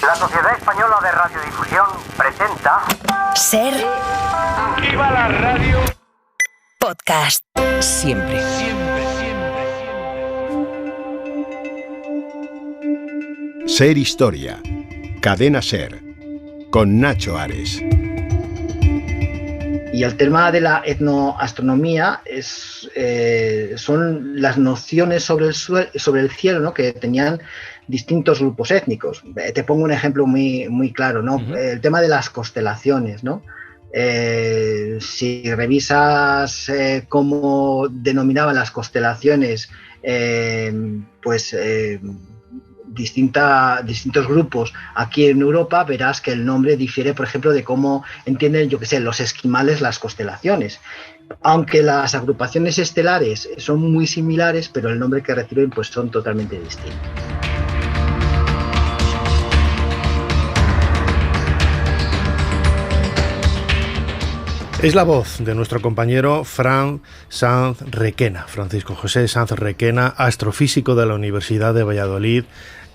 La Sociedad Española de Radiodifusión presenta... Ser... ¡Viva la radio! Podcast. Siempre. Ser Historia. Cadena Ser. Con Nacho Ares. Y el tema de la etnoastronomía son las nociones sobre el cielo, ¿no?, que tenían distintos grupos étnicos. Te pongo un ejemplo muy claro, ¿no? Uh-huh. El tema de las constelaciones, ¿no? Si revisas cómo denominaban las constelaciones, distintos grupos aquí en Europa, verás que el nombre difiere, por ejemplo, de cómo entienden, los esquimales las constelaciones. Aunque las agrupaciones estelares son muy similares, pero el nombre que reciben pues son totalmente distintos. Es la voz de nuestro compañero Fran Sanz Requena, Francisco José Sanz Requena, astrofísico de la Universidad de Valladolid,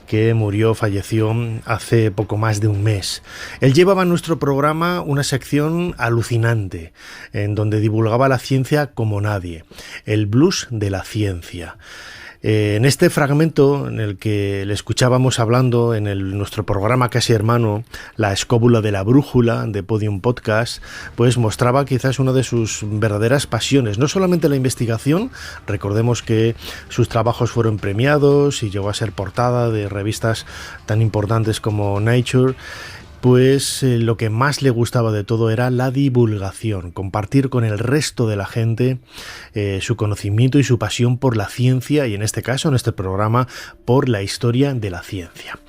que falleció hace poco más de un mes. Él llevaba en nuestro programa una sección alucinante, en donde divulgaba la ciencia como nadie, el blues de la ciencia. En este fragmento en el que le escuchábamos hablando en nuestro programa casi hermano, La escóbula de la brújula, de Podium Podcast, pues mostraba quizás una de sus verdaderas pasiones, no solamente la investigación. Recordemos que sus trabajos fueron premiados y llegó a ser portada de revistas tan importantes como Nature. Pues lo que más le gustaba de todo era la divulgación, compartir con el resto de la gente su conocimiento y su pasión por la ciencia, y en este caso, en este programa, por la historia de la ciencia.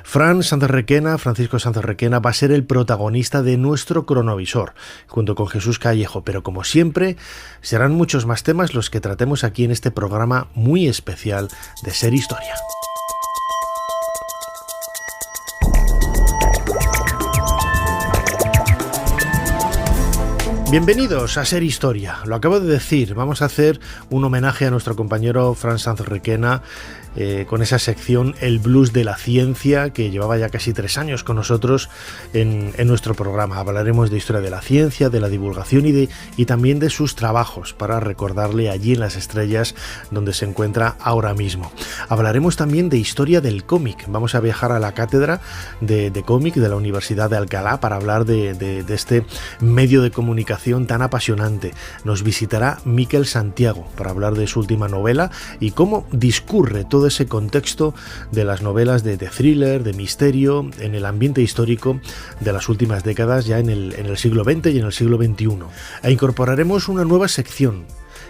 Francisco Sanz Requena, va a ser el protagonista de nuestro cronovisor, junto con Jesús Callejo, pero como siempre, serán muchos más temas los que tratemos aquí en este programa muy especial de Ser Historia. Bienvenidos a Ser Historia. Lo acabo de decir, vamos a hacer un homenaje a nuestro compañero Fran Sanz Requena con esa sección El Blues de la Ciencia, que llevaba ya casi 3 años con nosotros en nuestro programa. Hablaremos de historia de la ciencia, de la divulgación y también de sus trabajos, para recordarle allí en las estrellas donde se encuentra ahora mismo. Hablaremos también de historia del cómic. Vamos a viajar a la cátedra de cómic de la Universidad de Alcalá para hablar de este medio de comunicación tan apasionante. Nos visitará Miquel Santiago para hablar de su última novela y cómo discurre todo ese contexto de las novelas de thriller, de misterio, en el ambiente histórico de las últimas décadas, ya en el siglo XX y en el siglo XXI. E incorporaremos una nueva sección,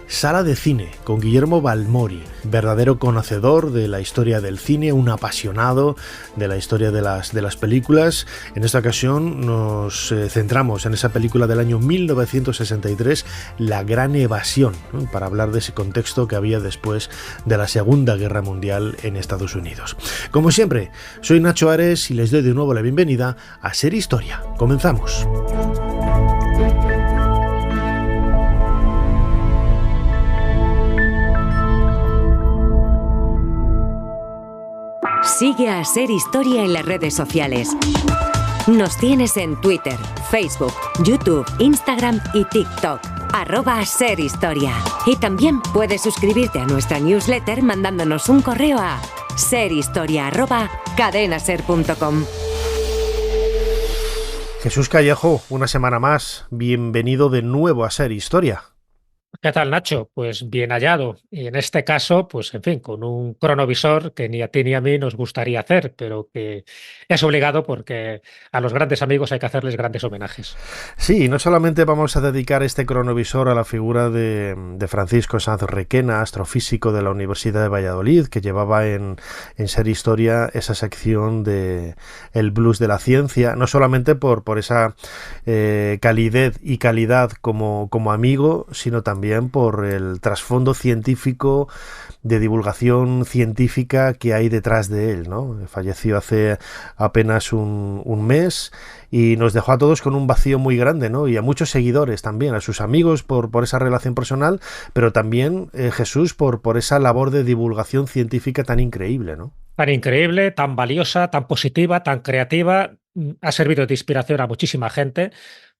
Sala de Cine, con Guillermo Balmori, verdadero conocedor de la historia del cine, un apasionado de la historia de las películas. En esta ocasión nos centramos en esa película del año 1963, La Gran Evasión, ¿no?, para hablar de ese contexto que había después de la Segunda Guerra Mundial en Estados Unidos. Como siempre, soy Nacho Ares y les doy de nuevo la bienvenida a Ser Historia. Comenzamos. Sigue a Ser Historia en las redes sociales. Nos tienes en Twitter, Facebook, YouTube, Instagram y TikTok. @Ser Historia. Y también puedes suscribirte a nuestra newsletter mandándonos un correo a serhistoria@cadenaser.com. Jesús Callejo, una semana más. Bienvenido de nuevo a Ser Historia. ¿Qué tal, Nacho? Pues bien hallado. Y en este caso, pues en fin, con un cronovisor que ni a ti ni a mí nos gustaría hacer, pero que es obligado porque a los grandes amigos hay que hacerles grandes homenajes. Sí, no solamente vamos a dedicar este cronovisor a la figura de Francisco Sanz Requena, astrofísico de la Universidad de Valladolid, que llevaba en Ser Historia esa sección de El Blues de la Ciencia, no solamente por esa calidez y calidad como amigo, sino también por el trasfondo científico, de divulgación científica que hay detrás de él, ¿no? Falleció hace apenas un mes y nos dejó a todos con un vacío muy grande, ¿no? Y a muchos seguidores también, a sus amigos por esa relación personal, pero también Jesús por esa labor de divulgación científica tan increíble, ¿no? tan increíble, tan valiosa, tan positiva, tan creativa. Ha servido de inspiración a muchísima gente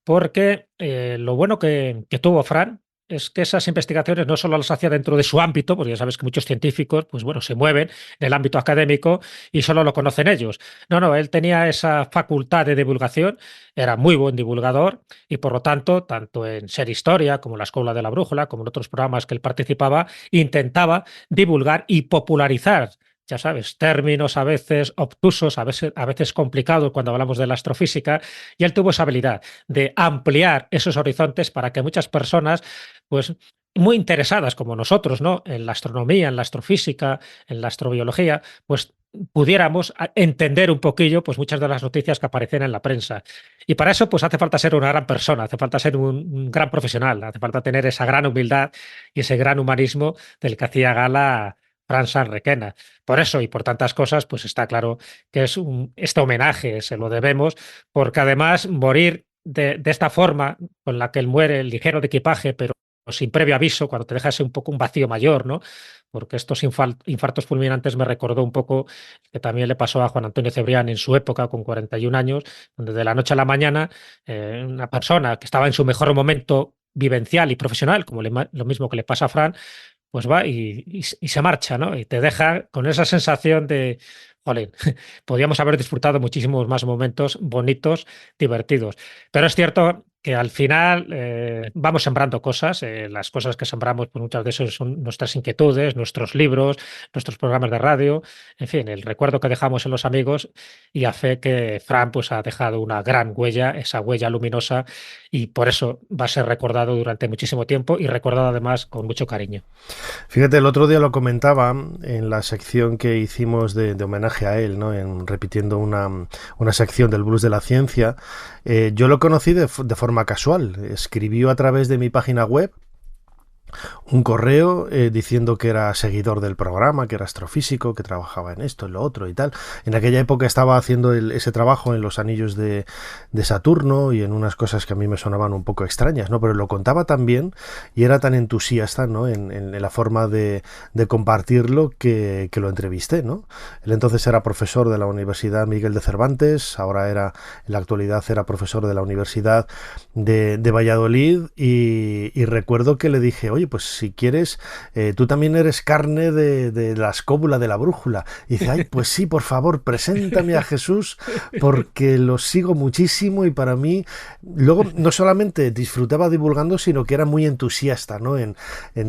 porque lo bueno que tuvo Fran es que esas investigaciones no solo las hacía dentro de su ámbito, porque ya sabes que muchos científicos, pues bueno, se mueven en el ámbito académico y solo lo conocen ellos. No, él tenía esa facultad de divulgación, era muy buen divulgador y por lo tanto, tanto en Ser Historia, como la Escuela de la Brújula, como en otros programas que él participaba, intentaba divulgar y popularizar, ya sabes, términos a veces obtusos, a veces complicados cuando hablamos de la astrofísica, y él tuvo esa habilidad de ampliar esos horizontes para que muchas personas, pues muy interesadas como nosotros, ¿no?, en la astronomía, en la astrofísica, en la astrobiología, pues pudiéramos entender un poquillo pues muchas de las noticias que aparecen en la prensa. Y para eso pues hace falta ser una gran persona, hace falta ser un gran profesional, hace falta tener esa gran humildad y ese gran humanismo del que hacía gala Fran Sanz Requena. Por eso y por tantas cosas, pues está claro que es este homenaje, se lo debemos, porque además morir de esta forma, con la que él muere, ligero de equipaje, pero sin previo aviso, cuando te dejas un poco un vacío mayor, ¿no? Porque estos infartos fulminantes me recordó un poco que también le pasó a Juan Antonio Cebrián en su época, con 41 años, donde de la noche a la mañana una persona que estaba en su mejor momento vivencial y profesional, como lo mismo que le pasa a Fran, pues va y se marcha, ¿no? Y te deja con esa sensación de, jolín, podíamos haber disfrutado muchísimos más momentos bonitos, divertidos. Pero es cierto que al final vamos sembrando cosas, las cosas que sembramos, pues muchas de esas son nuestras inquietudes, nuestros libros, nuestros programas de radio, en fin, el recuerdo que dejamos en los amigos, y a fe que Fran pues ha dejado una gran huella, esa huella luminosa, y por eso va a ser recordado durante muchísimo tiempo y recordado además con mucho cariño. Fíjate, el otro día lo comentaba en la sección que hicimos de homenaje a él, ¿no?, repitiendo una sección del Blues de la Ciencia. Yo lo conocí de forma casual. Escribió a través de mi página web un correo diciendo que era seguidor del programa, que era astrofísico, que trabajaba en esto, en lo otro y tal. En aquella época estaba haciendo ese trabajo en los anillos de Saturno y en unas cosas que a mí me sonaban un poco extrañas, ¿no? Pero lo contaba tan bien y era tan entusiasta, ¿no?, en la forma de compartirlo que lo entrevisté, ¿no? Él entonces era profesor de la Universidad Miguel de Cervantes, ahora en la actualidad era profesor de la Universidad de Valladolid, y recuerdo que le dije, oye, pues si quieres, tú también eres carne de la escóbula de la brújula. Y dice, ay, pues sí, por favor, preséntame a Jesús, porque lo sigo muchísimo, y para mí, luego no solamente disfrutaba divulgando, sino que era muy entusiasta, ¿no?, en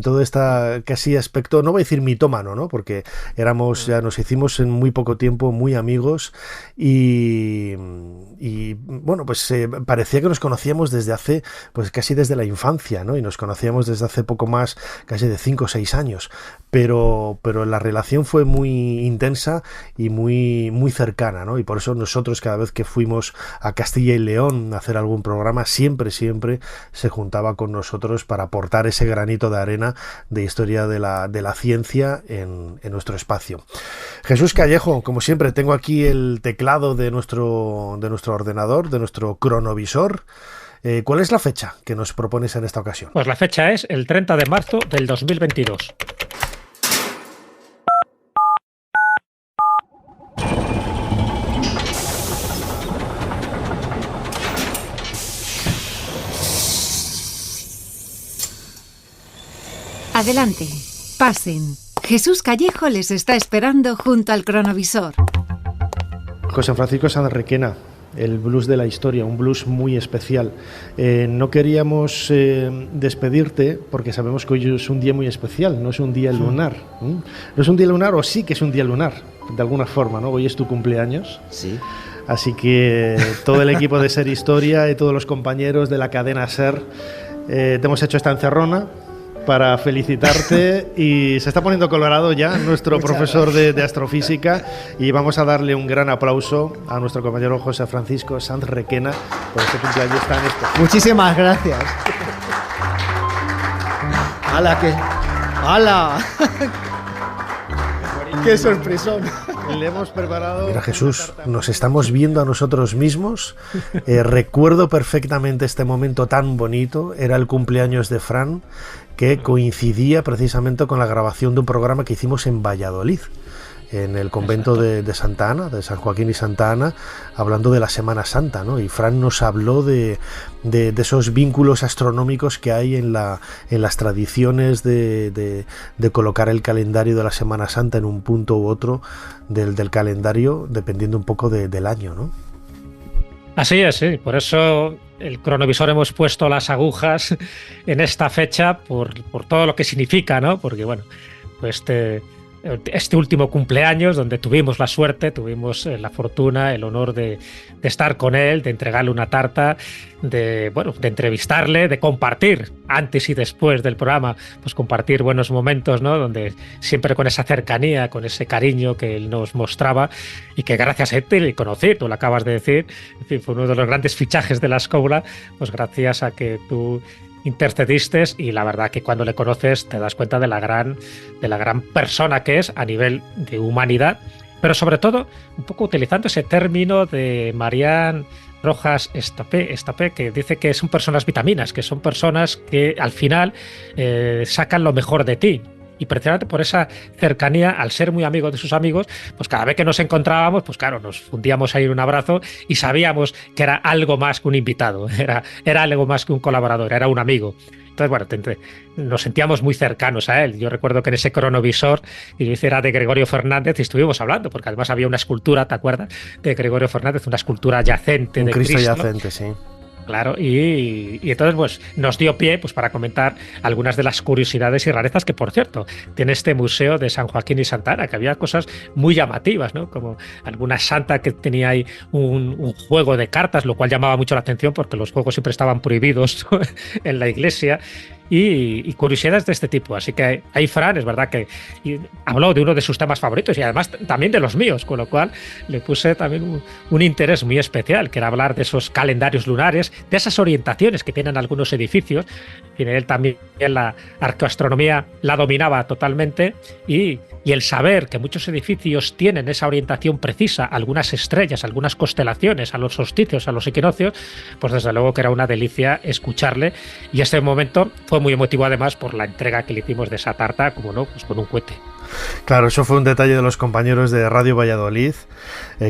todo este casi aspecto, no voy a decir mitómano, ¿no?, porque ya nos hicimos en muy poco tiempo muy amigos, y bueno, pues parecía que nos conocíamos desde hace, pues casi desde la infancia, ¿no?, y nos conocíamos desde hace poco más, casi de 5 o 6 años, pero la relación fue muy intensa y muy, muy cercana, ¿no? Y por eso nosotros, cada vez que fuimos a Castilla y León a hacer algún programa, siempre se juntaba con nosotros para aportar ese granito de arena de historia de la ciencia en nuestro espacio. Jesús Callejo, como siempre, tengo aquí el teclado de nuestro ordenador, de nuestro cronovisor. ¿Cuál es la fecha que nos propones en esta ocasión? Pues la fecha es el 30 de marzo del 2022. Adelante, pasen. Jesús Callejo les está esperando junto al cronovisor. José Francisco Sanz Requena, el blues de la historia, un blues muy especial. No queríamos despedirte porque sabemos que hoy es un día muy especial, no es un día lunar. ¿No es un día lunar, o sí que es un día lunar, de alguna forma, ¿no? Hoy es tu cumpleaños. Sí. Así que todo el equipo de Ser Historia y todos los compañeros de la cadena Ser te hemos hecho esta encerrona para felicitarte, y se está poniendo colorado ya nuestro profesor de astrofísica, y vamos a darle un gran aplauso a nuestro compañero José Francisco Sanz Requena por este cumpleaños tan especial. Muchísimas gracias. ¡Hala! ¡Qué sorpresón! Le hemos preparado... Mira, Jesús, nos estamos viendo a nosotros mismos. Recuerdo perfectamente este momento tan bonito. Era el cumpleaños de Fran, que coincidía precisamente con la grabación de un programa que hicimos en Valladolid. en el convento de Santa Ana, de San Joaquín y Santa Ana, hablando de la Semana Santa, ¿no? Y Fran nos habló de esos vínculos astronómicos que hay en las tradiciones de colocar el calendario de la Semana Santa en un punto u otro del calendario, dependiendo un poco del año, ¿no? Así es, sí. Por eso el cronovisor hemos puesto las agujas en esta fecha por todo lo que significa, ¿no? Porque, bueno, pues este último cumpleaños, donde tuvimos la suerte, tuvimos la fortuna, el honor de estar con él, de entregarle una tarta, de entrevistarle, de compartir antes y después del programa, pues compartir buenos momentos, ¿no? Donde siempre con esa cercanía, con ese cariño que él nos mostraba y que gracias a él le conocí, tú lo acabas de decir, en fin, fue uno de los grandes fichajes de la escuela, pues gracias a que tú intercediste, y la verdad que cuando le conoces te das cuenta de la gran persona que es a nivel de humanidad, pero sobre todo un poco utilizando ese término de Marián Rojas Estapé, que dice que son personas vitaminas, que son personas que al final sacan lo mejor de ti. Y precisamente por esa cercanía, al ser muy amigo de sus amigos, pues cada vez que nos encontrábamos, pues claro, nos fundíamos ahí en un abrazo y sabíamos que era algo más que un invitado, era algo más que un colaborador, era un amigo. Entonces, bueno, nos sentíamos muy cercanos a él. Yo recuerdo que en ese cronovisor, y yo era de Gregorio Fernández, y estuvimos hablando, porque además había una escultura, ¿te acuerdas? De Gregorio Fernández, una escultura yacente de Cristo. Yacente, sí. Claro, y entonces pues nos dio pie pues para comentar algunas de las curiosidades y rarezas que, por cierto, tiene este museo de San Joaquín y Santa Ana, que había cosas muy llamativas, ¿no? Como alguna santa que tenía ahí un juego de cartas, lo cual llamaba mucho la atención porque los juegos siempre estaban prohibidos en la iglesia. Y curiosidades de este tipo. Así que ahí Fran, es verdad que habló de uno de sus temas favoritos y además también de los míos, con lo cual le puse también un interés muy especial, que era hablar de esos calendarios lunares, de esas orientaciones que tienen algunos edificios. Y él también la arqueoastronomía la dominaba totalmente y el saber que muchos edificios tienen esa orientación precisa, algunas estrellas, algunas constelaciones, a los solsticios, a los equinoccios, pues desde luego que era una delicia escucharle. Y este momento fue muy emotivo además por la entrega que le hicimos de esa tarta, como no, pues con un cohete. Claro, eso fue un detalle de los compañeros de Radio Valladolid,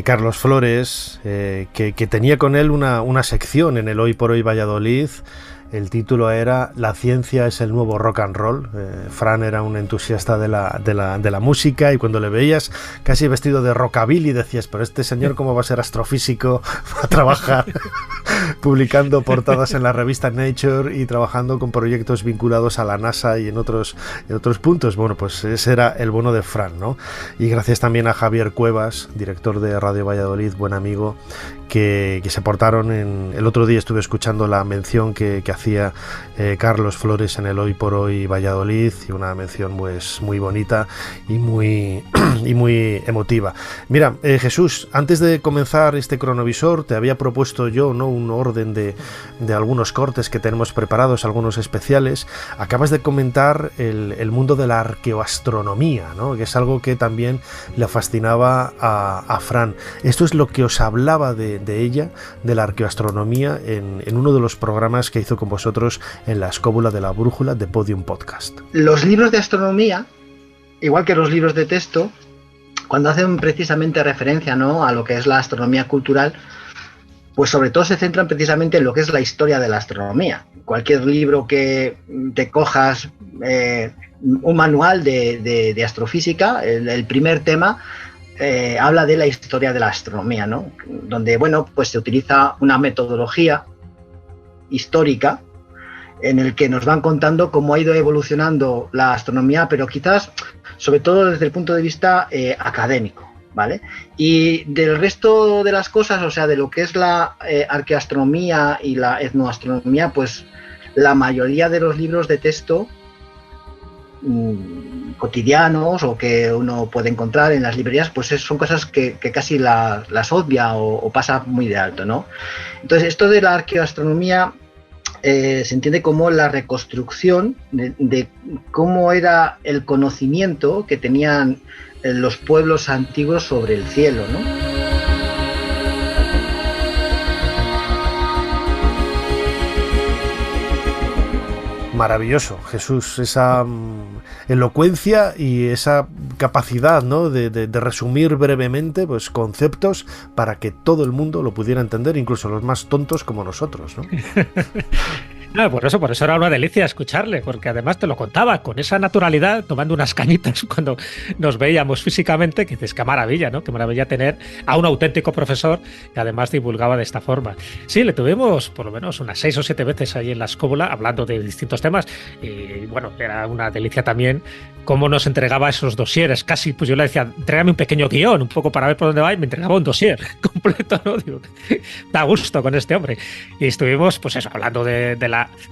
Carlos Flores, que tenía con él una sección en el Hoy por Hoy Valladolid. El título era La ciencia es el nuevo rock and roll. Fran era un entusiasta de la música, y cuando le veías casi vestido de rockabilly decías, pero este señor cómo va a ser astrofísico, va a trabajar publicando portadas en la revista Nature y trabajando con proyectos vinculados a la NASA y en otros puntos. Bueno, pues ese era el bono de Fran, ¿no? Y gracias también a Javier Cuevas, director de Radio Valladolid, buen amigo, que se portaron el otro día estuve escuchando la mención que hacía Carlos Flores en el Hoy por Hoy Valladolid, y una mención pues muy bonita y muy emotiva. Mira, Jesús, antes de comenzar este cronovisor te había propuesto yo, ¿no?, un orden de algunos cortes que tenemos preparados, algunos especiales. Acabas de comentar el mundo de la arqueoastronomía, ¿no?, que es algo que también le fascinaba a Fran. Esto es lo que os hablaba de ella, de la arqueoastronomía, en uno de los programas que hizo con vosotros en la Escóbula de la Brújula de Podium Podcast. Los libros de astronomía, igual que los libros de texto, cuando hacen precisamente referencia, ¿no?, a lo que es la astronomía cultural, pues sobre todo se centran precisamente en lo que es la historia de la astronomía. Cualquier libro que te cojas, un manual de astrofísica, el primer tema habla de la historia de la astronomía, ¿no?, donde, bueno, pues se utiliza una metodología histórica en el que nos van contando cómo ha ido evolucionando la astronomía, pero quizás sobre todo desde el punto de vista académico, ¿vale? Y del resto de las cosas, o sea, de lo que es la arqueoastronomía y la etnoastronomía, pues la mayoría de los libros de texto cotidianos o que uno puede encontrar en las librerías, pues son cosas que casi las obvia o pasa muy de alto, ¿no? Entonces, esto de la arqueoastronomía se entiende como la reconstrucción de cómo era el conocimiento que tenían los pueblos antiguos sobre el cielo, ¿no? Maravilloso, Jesús, esa elocuencia y esa capacidad, ¿no?, de resumir brevemente, pues, conceptos para que todo el mundo lo pudiera entender, incluso los más tontos como nosotros, ¿no? No, por eso era una delicia escucharle, porque además te lo contaba con esa naturalidad, tomando unas cañitas cuando nos veíamos físicamente, que dices, qué maravilla, ¿no? Qué maravilla tener a un auténtico profesor que además divulgaba de esta forma. Sí, le tuvimos por lo menos unas 6 o 7 veces ahí en la escóbula hablando de distintos temas y bueno, era una delicia también cómo nos entregaba esos dosieres. Casi, pues yo le decía, entrégame un pequeño guión, un poco para ver por dónde va, y me entregaba un dossier completo, ¿no? Digo, da gusto con este hombre. Y estuvimos, pues eso, hablando de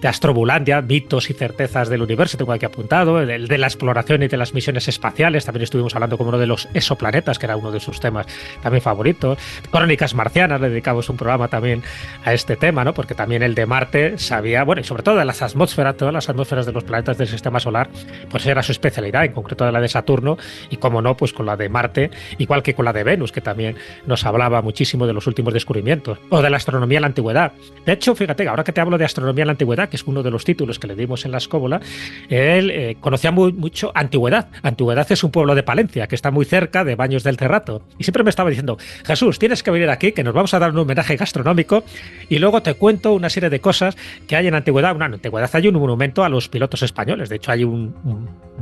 Astrobulandia, mitos y certezas del universo, tengo aquí apuntado, de la exploración y de las misiones espaciales. También estuvimos hablando como uno de los exoplanetas, que era uno de sus temas también favoritos. Crónicas marcianas, le dedicamos un programa también a este tema, ¿no? Porque también el de Marte sabía, bueno, y sobre todo de las atmósferas, todas las atmósferas de los planetas del sistema solar, pues era su especialidad, en concreto de la de Saturno, y como no, pues con la de Marte, igual que con la de Venus, que también nos hablaba muchísimo de los últimos descubrimientos, o de la astronomía en la antigüedad. De hecho, fíjate, ahora que te hablo de astronomía en la antigüedad, que es uno de los títulos que le dimos en la escóbula, él conocía mucho Antigüedad. Antigüedad es un pueblo de Palencia, que está muy cerca de Baños del Cerrato, y siempre me estaba diciendo, Jesús, tienes que venir aquí, que nos vamos a dar un homenaje gastronómico, y luego te cuento una serie de cosas que hay en Antigüedad. En Antigüedad hay un monumento a los pilotos españoles, de hecho hay un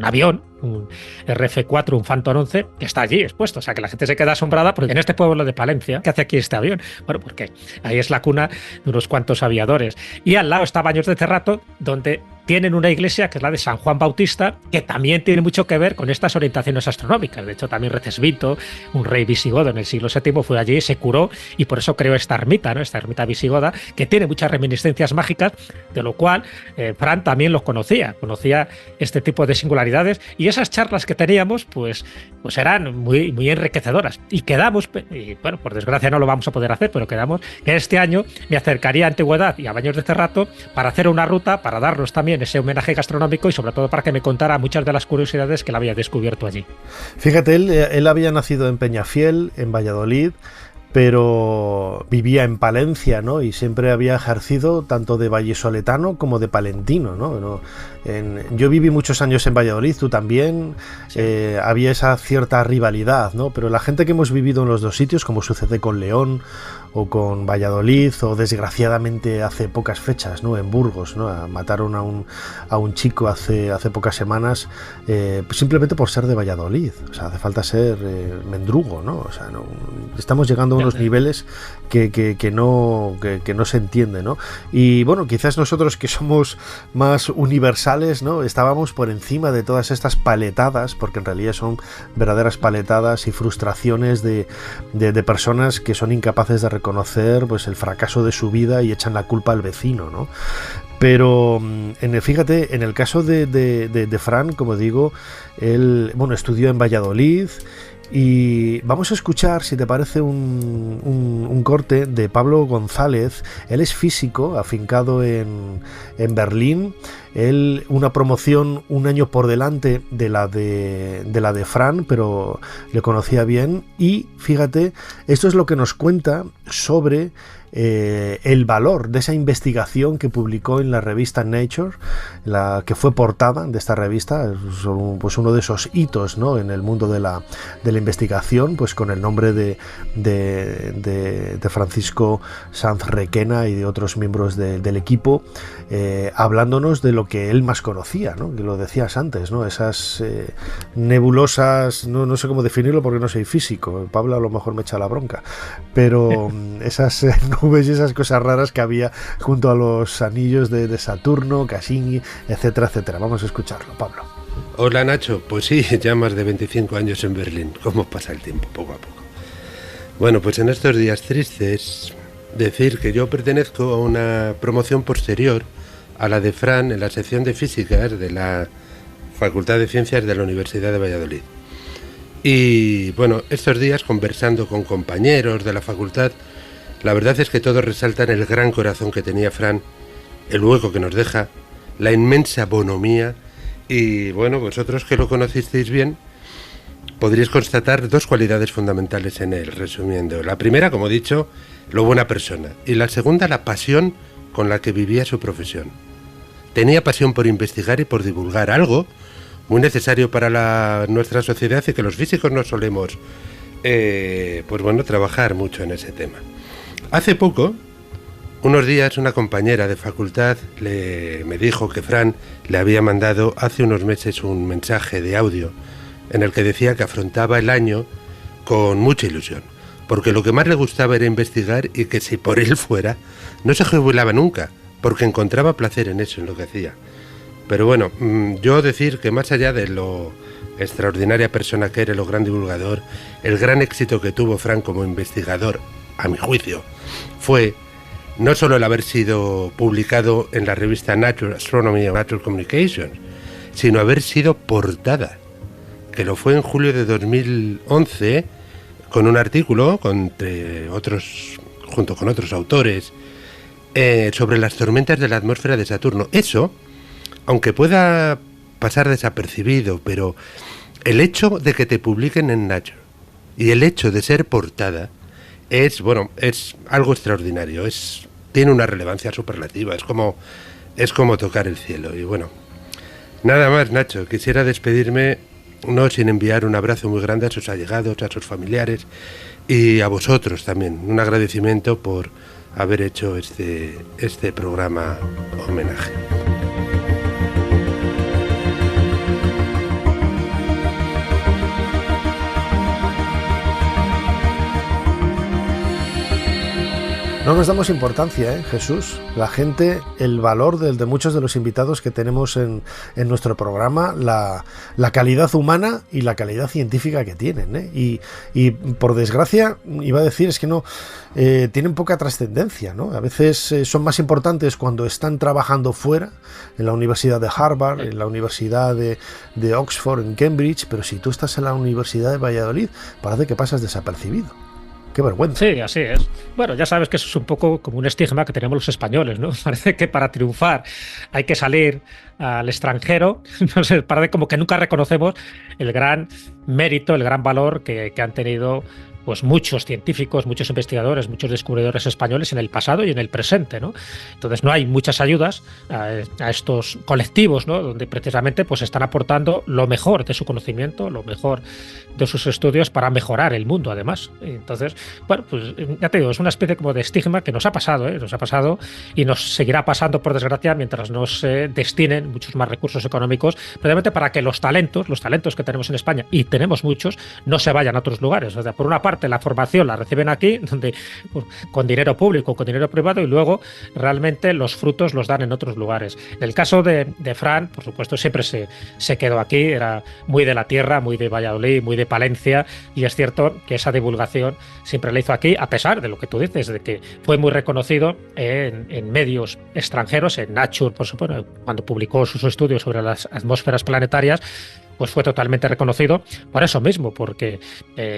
avión, un RF-4, un Phantom 11, que está allí expuesto, o sea que la gente se queda asombrada porque en este pueblo de Palencia, ¿qué hace aquí este avión? Bueno, porque ahí es la cuna de unos cuantos aviadores, y al lado está Baños de Cerrato, donde tienen una iglesia que es la de San Juan Bautista, que también tiene mucho que ver con estas orientaciones astronómicas. De hecho, también Recesvinto, un rey visigodo en el siglo VII, fue allí, se curó y por eso creó esta ermita, ¿no? Esta ermita visigoda, que tiene muchas reminiscencias mágicas, de lo cual Fran también los conocía este tipo de singularidades, y esas charlas que teníamos pues eran muy, muy enriquecedoras. Y quedamos, y bueno, por desgracia no lo vamos a poder hacer, pero quedamos que este año me acercaría a Antigüedad y a Baños de Cerrato para hacer una ruta, para darnos también ese homenaje gastronómico y sobre todo para que me contara muchas de las curiosidades que él había descubierto allí. Fíjate, él había nacido en Peñafiel, en Valladolid, pero vivía en Palencia, ¿no? Y siempre había ejercido tanto de vallesoletano como de palentino, ¿no? Yo viví muchos años en Valladolid, tú también, sí. Había esa cierta rivalidad, ¿no? Pero la gente que hemos vivido en los dos sitios, como sucede con León o con Valladolid, o desgraciadamente hace pocas fechas, ¿no? En Burgos, ¿no? Mataron a un chico hace pocas semanas, simplemente por ser de Valladolid. O sea, hace falta ser mendrugo, ¿no? O sea, no, estamos llegando a unos niveles que no se entiende, ¿no? Y bueno, quizás nosotros que somos más universales, ¿no? Estábamos por encima de todas estas paletadas, porque en realidad son verdaderas paletadas y frustraciones de personas que son incapaces de reconocer pues el fracaso de su vida y echan la culpa al vecino, ¿no? Pero fíjate, en el caso de Fran, como digo, él, bueno, estudió en Valladolid. Y vamos a escuchar, si te parece, un corte de Pablo González. Él es físico, afincado en Berlín. Él, una promoción un año por delante de la de Fran, pero le conocía bien. Y fíjate, esto es lo que nos cuenta sobre el valor de esa investigación que publicó en la revista Nature, la que fue portada de esta revista, pues uno de esos hitos, ¿no? En el mundo de la investigación, pues con el nombre de Francisco Sanz Requena y de otros miembros del equipo, hablándonos de lo que él más conocía, ¿no? Que lo decías antes, ¿no? Esas nebulosas, no sé cómo definirlo porque no soy físico, Pablo a lo mejor me echa la bronca, pero esas nubes y esas cosas raras que había junto a los anillos de Saturno, Cassini, etcétera, etcétera. Vamos a escucharlo, Pablo. Hola Nacho, pues sí, ya más de 25 años en Berlín. ¿Cómo pasa el tiempo poco a poco? Bueno, pues en estos días tristes, decir que yo pertenezco a una promoción posterior a la de Fran en la sección de físicas de la Facultad de Ciencias de la Universidad de Valladolid. Y bueno, estos días conversando con compañeros de la facultad, la verdad es que todos resaltan el gran corazón que tenía Fran, el hueco que nos deja, la inmensa bonomía y bueno, vosotros que lo conocisteis bien, podríais constatar dos cualidades fundamentales en él, resumiendo. La primera, como he dicho, lo buena persona, y la segunda, la pasión con la que vivía su profesión. tenía pasión por investigar y por divulgar, algo muy necesario para nuestra sociedad y que los físicos no solemos trabajar mucho en ese tema. Hace poco, unos días, una compañera de facultad me dijo que Fran le había mandado hace unos meses un mensaje de audio en el que decía que afrontaba el año con mucha ilusión, porque lo que más le gustaba era investigar y que si por él fuera, no se jubilaba nunca, porque encontraba placer en eso, en lo que hacía. Pero bueno, yo decir que más allá de lo extraordinaria persona que era, lo gran divulgador, el gran éxito que tuvo Fran como investigador, a mi juicio, fue no solo el haber sido publicado en la revista Nature Astronomy and Nature Communications, sino haber sido portada, que lo fue en julio de 2011, con un artículo, junto con otros autores, sobre las tormentas de la atmósfera de Saturno. Eso, aunque pueda pasar desapercibido, pero el hecho de que te publiquen en Nature y el hecho de ser portada es algo extraordinario, tiene una relevancia superlativa, es como tocar el cielo. Y bueno, nada más, Nacho, quisiera despedirme no sin enviar un abrazo muy grande a sus allegados, a sus familiares y a vosotros también, un agradecimiento por haber hecho este programa homenaje. No nos damos importancia, Jesús. La gente, el valor de muchos de los invitados que tenemos en nuestro programa, la calidad humana y la calidad científica que tienen, y por desgracia, iba a decir, es que no tienen poca trascendencia, ¿no? A veces son más importantes cuando están trabajando fuera, en la Universidad de Harvard, en la Universidad de Oxford, en Cambridge, pero si tú estás en la Universidad de Valladolid, parece que pasas desapercibido. Qué vergüenza. Sí, así es. Bueno, ya sabes que eso es un poco como un estigma que tenemos los españoles, ¿no? Parece que para triunfar hay que salir al extranjero. No sé, parece como que nunca reconocemos el gran mérito, el gran valor que han tenido pues muchos científicos, muchos investigadores, muchos descubridores españoles en el pasado y en el presente, ¿no? Entonces no hay muchas ayudas a estos colectivos, ¿no? Donde precisamente pues están aportando lo mejor de su conocimiento, lo mejor de sus estudios para mejorar el mundo, además. Entonces, bueno, pues ya te digo, es una especie como de estigma que nos ha pasado, nos ha pasado y nos seguirá pasando, por desgracia, mientras no se destinen muchos más recursos económicos, precisamente para que los talentos que tenemos en España, y tenemos muchos, no se vayan a otros lugares. O sea, por una parte, la formación la reciben aquí, donde pues, con dinero público, con dinero privado, y luego realmente los frutos los dan en otros lugares. En el caso de Fran, por supuesto, siempre se quedó aquí, era muy de la tierra, muy de Valladolid, muy de Palencia, y es cierto que esa divulgación siempre la hizo aquí, a pesar de lo que tú dices, de que fue muy reconocido en medios extranjeros, en Nature, por supuesto, cuando publicó sus estudios sobre las atmósferas planetarias, pues fue totalmente reconocido por eso mismo, porque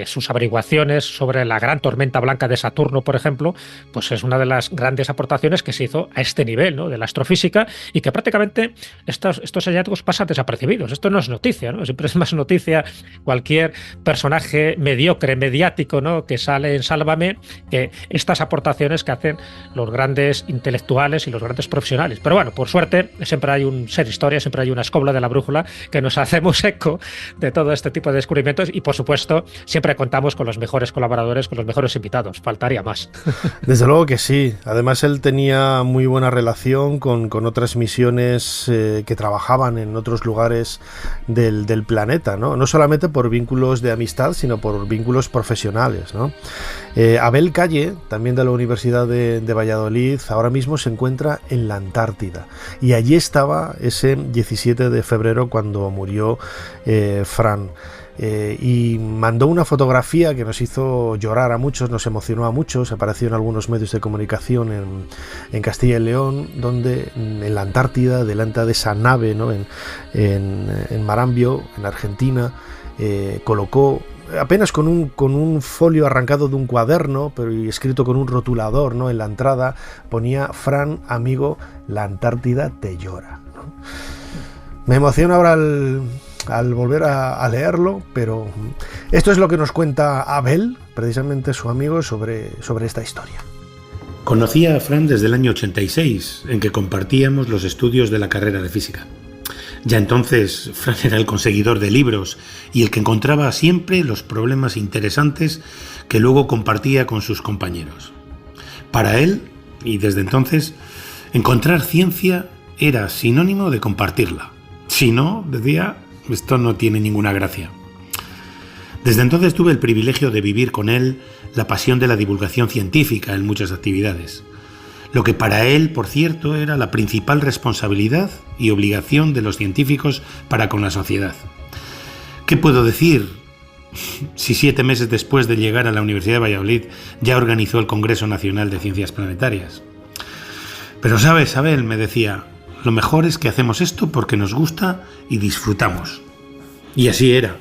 sus averiguaciones sobre la gran tormenta blanca de Saturno, por ejemplo, pues es una de las grandes aportaciones que se hizo a este nivel, ¿no? De la astrofísica, y que prácticamente estos hallazgos pasan desapercibidos. Esto no es noticia, ¿no? Siempre es más noticia cualquier personaje mediocre, mediático, ¿no? Que sale en Sálvame, que estas aportaciones que hacen los grandes intelectuales y los grandes profesionales. Pero bueno, por suerte, siempre hay un Ser Historia, siempre hay una escobla de la brújula que nos hacemos eco de todo este tipo de descubrimientos, y por supuesto siempre contamos con los mejores colaboradores, con los mejores invitados, faltaría más. Desde luego que sí. Además él tenía muy buena relación con otras misiones que trabajaban en otros lugares del planeta, ¿no? No solamente por vínculos de amistad, sino por vínculos profesionales, ¿no? Abel Calle, también de la Universidad de Valladolid, ahora mismo se encuentra en la Antártida, y allí estaba ese 17 de febrero cuando murió Fran, y mandó una fotografía que nos hizo llorar a muchos, nos emocionó a muchos, apareció en algunos medios de comunicación en Castilla y León, donde en la Antártida, delante de esa nave, ¿no? en Marambio, en Argentina, colocó apenas con un folio arrancado de un cuaderno, pero escrito con un rotulador, ¿no? En la entrada ponía: Fran, amigo, la Antártida te llora, ¿no? Me emociona ahora al volver a leerlo, pero esto es lo que nos cuenta Abel, precisamente su amigo, sobre esta historia. Conocía a Fran desde el año 86, en que compartíamos los estudios de la carrera de física. Ya entonces, Fran era el conseguidor de libros y el que encontraba siempre los problemas interesantes que luego compartía con sus compañeros. Para él, y desde entonces, encontrar ciencia era sinónimo de compartirla. Si no, decía, esto no tiene ninguna gracia. Desde entonces tuve el privilegio de vivir con él la pasión de la divulgación científica en muchas actividades. Lo que para él, por cierto, era la principal responsabilidad y obligación de los científicos para con la sociedad. ¿Qué puedo decir si 7 meses después de llegar a la Universidad de Valladolid ya organizó el Congreso Nacional de Ciencias Planetarias? Pero sabes, Abel, me decía, lo mejor es que hacemos esto porque nos gusta y disfrutamos. Y así era.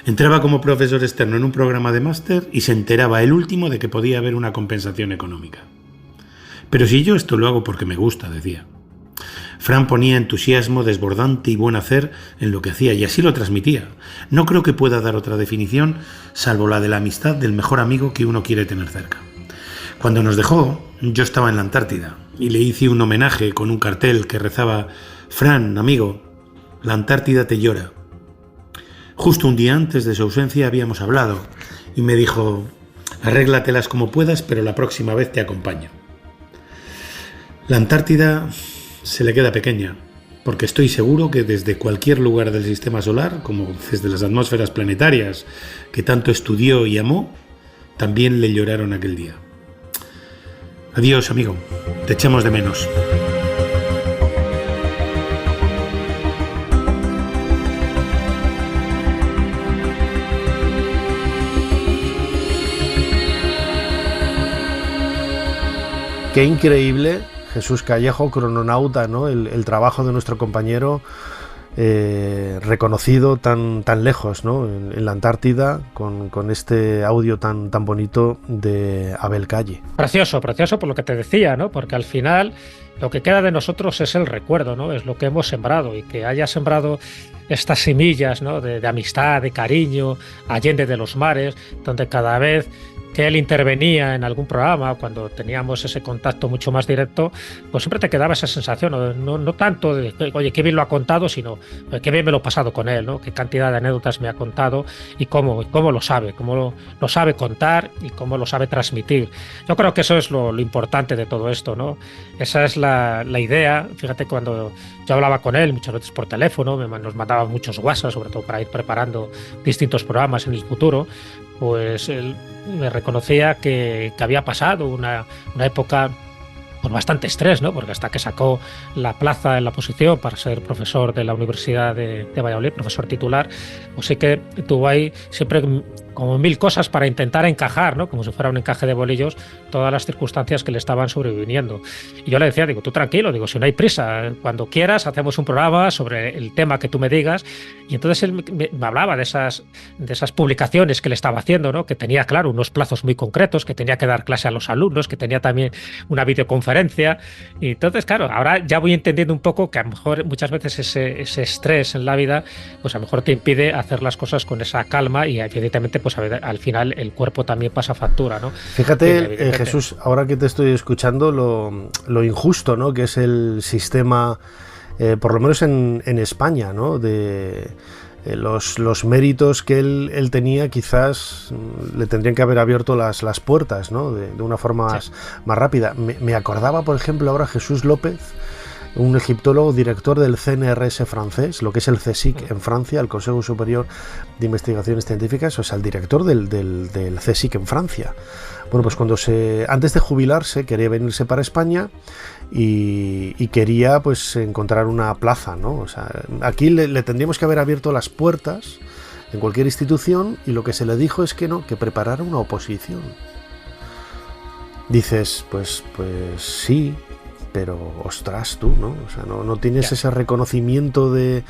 Entraba como profesor externo en un programa de máster y se enteraba el último de que podía haber una compensación económica. Pero si yo esto lo hago porque me gusta, decía. Fran ponía entusiasmo desbordante y buen hacer en lo que hacía y así lo transmitía. No creo que pueda dar otra definición salvo la de la amistad del mejor amigo que uno quiere tener cerca. Cuando nos dejó, yo estaba en la Antártida y le hice un homenaje con un cartel que rezaba: Fran, amigo, la Antártida te llora. Justo un día antes de su ausencia habíamos hablado y me dijo: arréglatelas como puedas, pero la próxima vez te acompaño. La Antártida se le queda pequeña, porque estoy seguro que desde cualquier lugar del sistema solar, como desde las atmósferas planetarias que tanto estudió y amó, también le lloraron aquel día. Adiós, amigo, te echamos de menos. Qué increíble, Jesús Callejo, crononauta, ¿no? El trabajo de nuestro compañero reconocido tan lejos, ¿no? En la Antártida, con este audio tan bonito de Abel Calle. Precioso por lo que te decía, ¿no? Porque al final lo que queda de nosotros es el recuerdo, ¿no? Es lo que hemos sembrado, y que haya sembrado estas semillas, ¿no? de amistad, de cariño, allende de los mares, donde cada vez que él intervenía en algún programa, cuando teníamos ese contacto mucho más directo, pues siempre te quedaba esa sensación, no tanto de, oye, qué bien lo ha contado, sino qué bien me lo he pasado con él, ¿no? Qué cantidad de anécdotas me ha contado y cómo lo sabe, cómo lo sabe contar y cómo lo sabe transmitir. Yo creo que eso es lo importante de todo esto, ¿no? Esa es la idea. Fíjate, cuando yo hablaba con él muchas veces por teléfono, nos mandaba muchos WhatsApp, sobre todo para ir preparando distintos programas en el futuro, pues él me reconocía que había pasado una época con bastante estrés, ¿no? Porque hasta que sacó la plaza en la oposición para ser profesor de la Universidad de Valladolid, profesor titular, pues sí que tuvo ahí siempre como 1000 cosas para intentar encajar, ¿no? Como si fuera un encaje de bolillos, todas las circunstancias que le estaban sobreviniendo. Y yo le decía, digo, tú tranquilo, digo, si no hay prisa, cuando quieras hacemos un programa sobre el tema que tú me digas. Y entonces él me hablaba de esas publicaciones que le estaba haciendo, ¿no? Que tenía, claro, unos plazos muy concretos, que tenía que dar clase a los alumnos, que tenía también una videoconferencia. Y entonces, claro, ahora ya voy entendiendo un poco que a lo mejor muchas veces ese estrés en la vida, pues a lo mejor te impide hacer las cosas con esa calma, y evidentemente pues al final el cuerpo también pasa factura, ¿no? Fíjate, Jesús, ahora que te estoy escuchando, lo injusto, ¿no? Que es el sistema, por lo menos en España, ¿no? De los méritos que él tenía, quizás le tendrían que haber abierto las puertas, ¿no? De una forma más rápida. Me acordaba, por ejemplo, ahora Jesús López, un egiptólogo, director del CNRS francés, lo que es el CSIC en Francia, el Consejo Superior de Investigaciones Científicas, o sea, el director del CSIC en Francia. Bueno, pues antes de jubilarse quería venirse para España y quería pues encontrar una plaza, ¿no? O sea, aquí le tendríamos que haber abierto las puertas en cualquier institución, y lo que se le dijo es que no, que preparara una oposición. Dices, pues sí, pero ostras tú, ¿no? O sea, no tienes ese reconocimiento de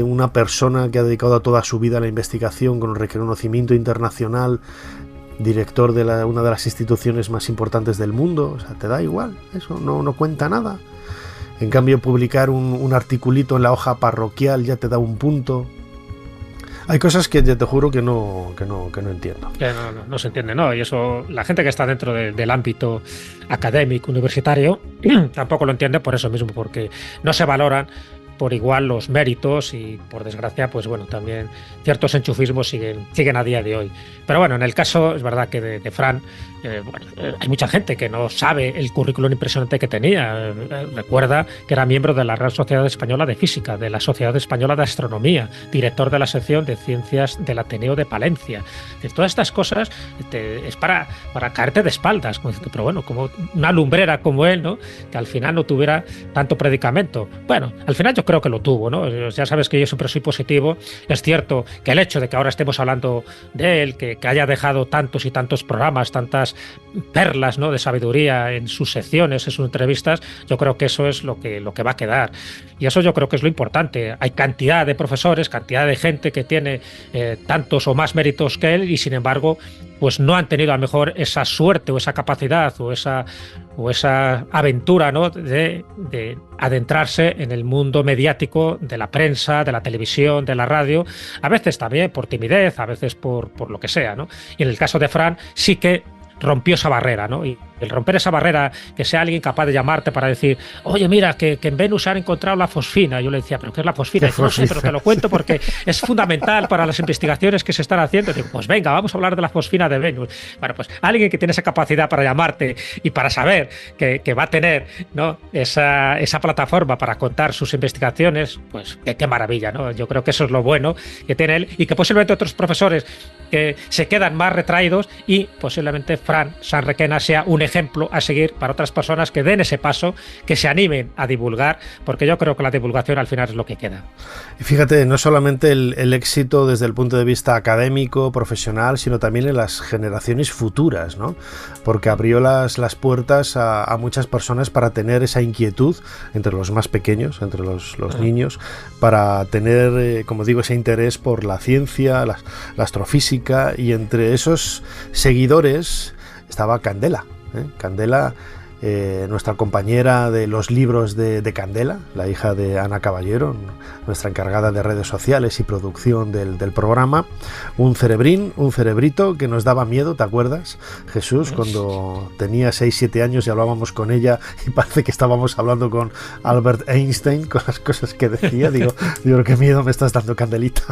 una persona que ha dedicado toda su vida a la investigación, con un reconocimiento internacional, director de una de las instituciones más importantes del mundo. O sea, te da igual, eso no cuenta nada. En cambio, publicar un articulito en la hoja parroquial ya te da un punto. Hay cosas que te juro que no entiendo. Que no se entiende, ¿no? Y eso, la gente que está dentro del ámbito académico, universitario, tampoco lo entiende por eso mismo, porque no se valoran por igual los méritos y, por desgracia, pues bueno, también ciertos enchufismos siguen a día de hoy. Pero bueno, en el caso, es verdad que de Fran, hay mucha gente que no sabe el currículum impresionante que tenía. Recuerda que era miembro de la Real Sociedad Española de Física, de la Sociedad Española de Astronomía, director de la sección de Ciencias del Ateneo de Palencia. Todas estas cosas es para caerte de espaldas. Pero bueno, como una lumbrera como él, ¿no? Que al final no tuviera tanto predicamento. Bueno, al final yo creo que lo tuvo, ¿no? Ya sabes que yo siempre soy positivo. Es cierto que el hecho de que ahora estemos hablando de él, que haya dejado tantos y tantos programas, tantas perlas, ¿no?, de sabiduría en sus secciones, en sus entrevistas, yo creo que eso es lo que va a quedar. Y eso yo creo que es lo importante. Hay cantidad de profesores, cantidad de gente que tiene tantos o más méritos que él y, sin embargo, pues no han tenido a lo mejor esa suerte o esa capacidad o esa aventura, ¿no?, de adentrarse en el mundo mediático de la prensa, de la televisión, de la radio, a veces también por timidez, a veces por lo que sea, ¿no? Y en el caso de Fran sí que rompió esa barrera, ¿no? Y el romper esa barrera, que sea alguien capaz de llamarte para decir, oye, mira, que en Venus han encontrado la fosfina. Yo le decía, ¿pero qué es la fosfina? No sé, pero te lo cuento porque es fundamental para las investigaciones que se están haciendo. Digo, pues venga, vamos a hablar de la fosfina de Venus. Bueno, pues alguien que tiene esa capacidad para llamarte y para saber que va a tener, ¿no?, esa plataforma para contar sus investigaciones, pues qué maravilla, ¿no? Yo creo que eso es lo bueno que tiene él y que posiblemente otros profesores que se quedan más retraídos y posiblemente Fran Sanrequena sea un ejemplo a seguir para otras personas que den ese paso, que se animen a divulgar, porque yo creo que la divulgación al final es lo que queda. Y fíjate, no solamente el éxito desde el punto de vista académico, profesional, sino también en las generaciones futuras, ¿no? Porque abrió las puertas a muchas personas para tener esa inquietud entre los más pequeños, entre los niños, para tener, como digo, ese interés por la ciencia, la astrofísica, y entre esos seguidores estaba Candela. Candela, nuestra compañera de los libros de Candela, la hija de Ana Caballero, nuestra encargada de redes sociales y producción del programa, un cerebrito que nos daba miedo, ¿te acuerdas, Jesús? Cuando tenía 6-7 años y hablábamos con ella y parece que estábamos hablando con Albert Einstein, con las cosas que decía. Digo, qué miedo me estás dando, Candelita.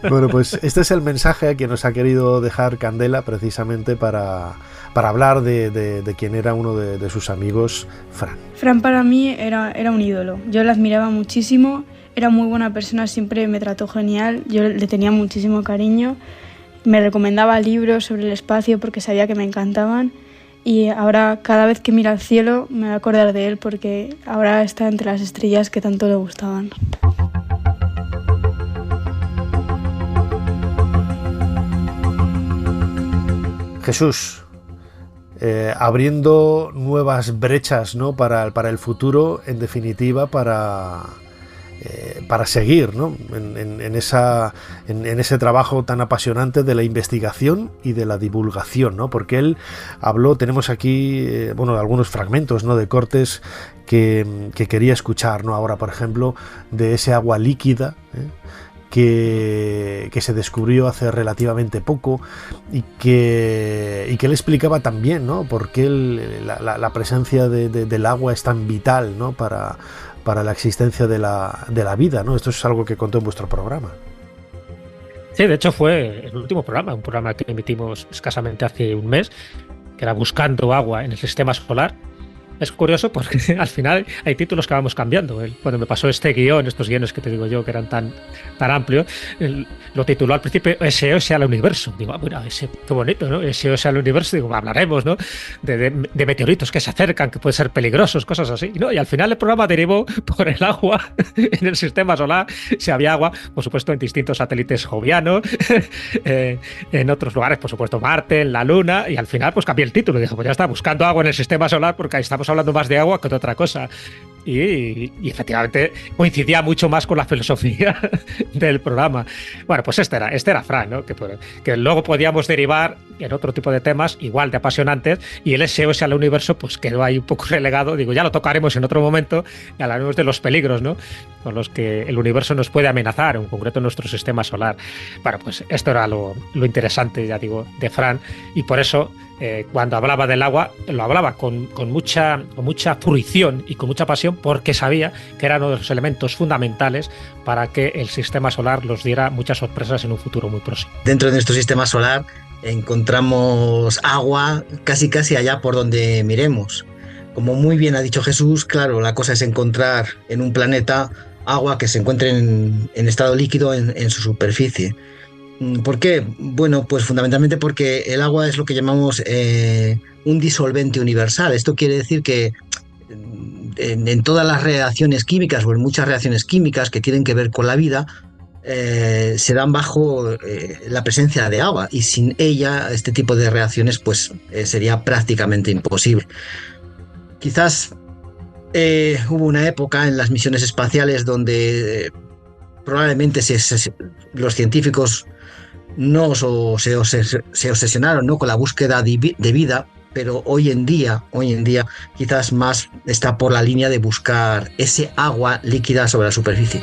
Bueno, pues este es el mensaje que nos ha querido dejar Candela precisamente para hablar de quién era uno de sus amigos, Fran. Fran para mí era un ídolo. Yo le admiraba muchísimo, era muy buena persona, siempre me trató genial, yo le tenía muchísimo cariño, me recomendaba libros sobre el espacio porque sabía que me encantaban y ahora cada vez que mira al cielo me voy a acordar de él porque ahora está entre las estrellas que tanto le gustaban. Jesús, abriendo nuevas brechas, ¿no?, para el futuro, en definitiva, para seguir, ¿no?, en ese trabajo tan apasionante de la investigación y de la divulgación, ¿no? Porque él habló, tenemos aquí algunos fragmentos, ¿no?, de cortes que quería escuchar, ¿no? Ahora, por ejemplo, de ese agua líquida, que se descubrió hace relativamente poco y que él explicaba también, ¿no?, por qué la presencia del agua es tan vital, ¿no?, para la existencia de la vida, ¿no? Esto es algo que contó en vuestro programa. Sí, de hecho fue el último programa, un programa que emitimos escasamente hace un mes, que era Buscando agua en el sistema solar. Es curioso porque al final hay títulos que vamos cambiando. Cuando me pasó estos guiones que te digo yo que eran tan amplios, lo tituló al principio SOS al universo. Digo, mira, qué bonito, ¿no? SOS al universo. Digo, hablaremos, ¿no?, de meteoritos que se acercan, que pueden ser peligrosos, cosas así. ¿No? Y al final el programa derivó por el agua en el sistema solar. Si había agua, por supuesto, en distintos satélites jovianos, en otros lugares, por supuesto, Marte, en la Luna, y al final pues cambié el título. Dije, pues ya está, buscando agua en el sistema solar porque ahí estamos hablando más de agua que de otra cosa. y efectivamente coincidía mucho más con la filosofía del programa. Bueno, pues este era Fran, ¿no? Que luego podíamos derivar en otro tipo de temas igual de apasionantes, y el SOS al universo pues quedó ahí un poco relegado. Digo, ya lo tocaremos en otro momento y hablaremos de los peligros, ¿no?, con los que el universo nos puede amenazar, en concreto nuestro sistema solar. Bueno, pues esto era lo interesante, ya digo, de Fran, y por eso cuando hablaba del agua lo hablaba con mucha fruición y con mucha pasión, porque sabía que era uno de los elementos fundamentales para que el sistema solar nos diera muchas sorpresas en un futuro muy próximo. Dentro de nuestro sistema solar encontramos agua casi allá por donde miremos. Como muy bien ha dicho Jesús, claro, la cosa es encontrar en un planeta agua que se encuentre en estado líquido en su superficie. ¿Por qué? Bueno, pues fundamentalmente porque el agua es lo que llamamos un disolvente universal. Esto quiere decir que en todas las reacciones químicas, o en muchas reacciones químicas que tienen que ver con la vida, se dan bajo la presencia de agua, y sin ella este tipo de reacciones pues sería prácticamente imposible. Quizás hubo una época en las misiones espaciales donde probablemente los científicos se obsesionaron, ¿no?, con la búsqueda de vida, pero hoy en día quizás más está por la línea de buscar ese agua líquida sobre la superficie.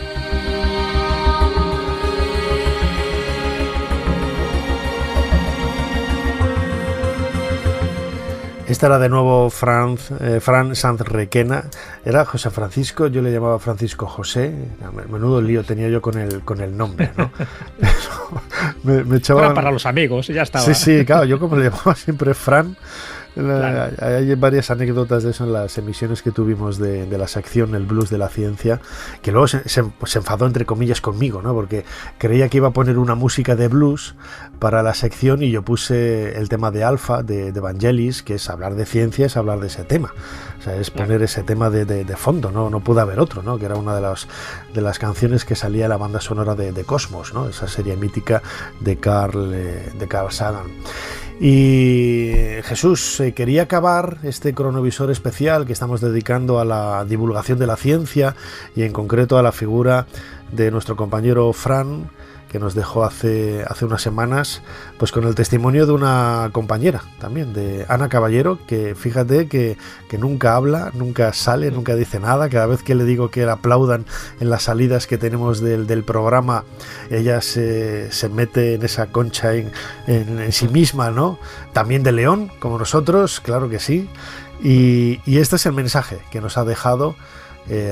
Esta era de nuevo Fran Sanz Requena. Era José Francisco, yo le llamaba Francisco José. Menudo lío tenía yo con el nombre, ¿no? me echaban... Era para los amigos, ya estaba. Sí, claro, yo como le llamaba siempre Fran. Claro. Hay varias anécdotas de eso en las emisiones que tuvimos de la sección El Blues de la Ciencia, que luego se enfadó entre comillas conmigo, ¿no?, porque creía que iba a poner una música de blues para la sección, y yo puse el tema de Alfa de Vangelis, que es hablar de ciencia, es hablar de ese tema, o sea, es poner ese tema de fondo, no puede haber otro, ¿no?, que era una de las canciones que salía en la banda sonora de Cosmos, ¿no?, esa serie mítica de Carl Sagan. Y Jesús, quería acabar este cronovisor especial que estamos dedicando a la divulgación de la ciencia, y en concreto a la figura de nuestro compañero Fran, que nos dejó hace unas semanas, pues con el testimonio de una compañera también, de Ana Caballero, que fíjate que nunca habla, nunca sale, nunca dice nada. Cada vez que le digo que le aplaudan en las salidas que tenemos del programa, ella se mete en esa concha en sí misma, ¿no? También de León, como nosotros, claro que sí. Y este es el mensaje que nos ha dejado,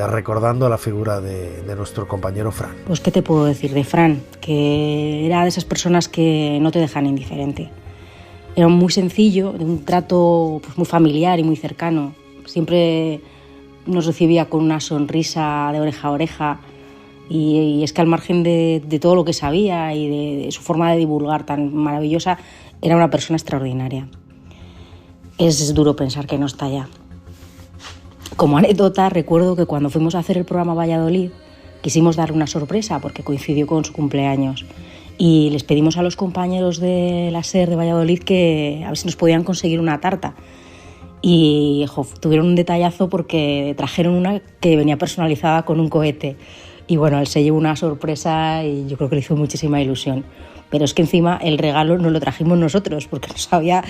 recordando a la figura de nuestro compañero Fran. Pues qué te puedo decir de Fran, que era de esas personas que no te dejan indiferente. Era muy sencillo, de un trato pues muy familiar y muy cercano. Siempre nos recibía con una sonrisa de oreja a oreja, y es que al margen de todo lo que sabía y de su forma de divulgar tan maravillosa, era una persona extraordinaria. Es duro pensar que no está ya. Como anécdota, recuerdo que cuando fuimos a hacer el programa Valladolid, quisimos darle una sorpresa porque coincidió con su cumpleaños, y les pedimos a los compañeros de la SER de Valladolid que a ver si nos podían conseguir una tarta, y tuvieron un detallazo porque trajeron una que venía personalizada con un cohete, y bueno, él se llevó una sorpresa y yo creo que le hizo muchísima ilusión. Pero es que encima el regalo nos lo trajimos nosotros, porque nos había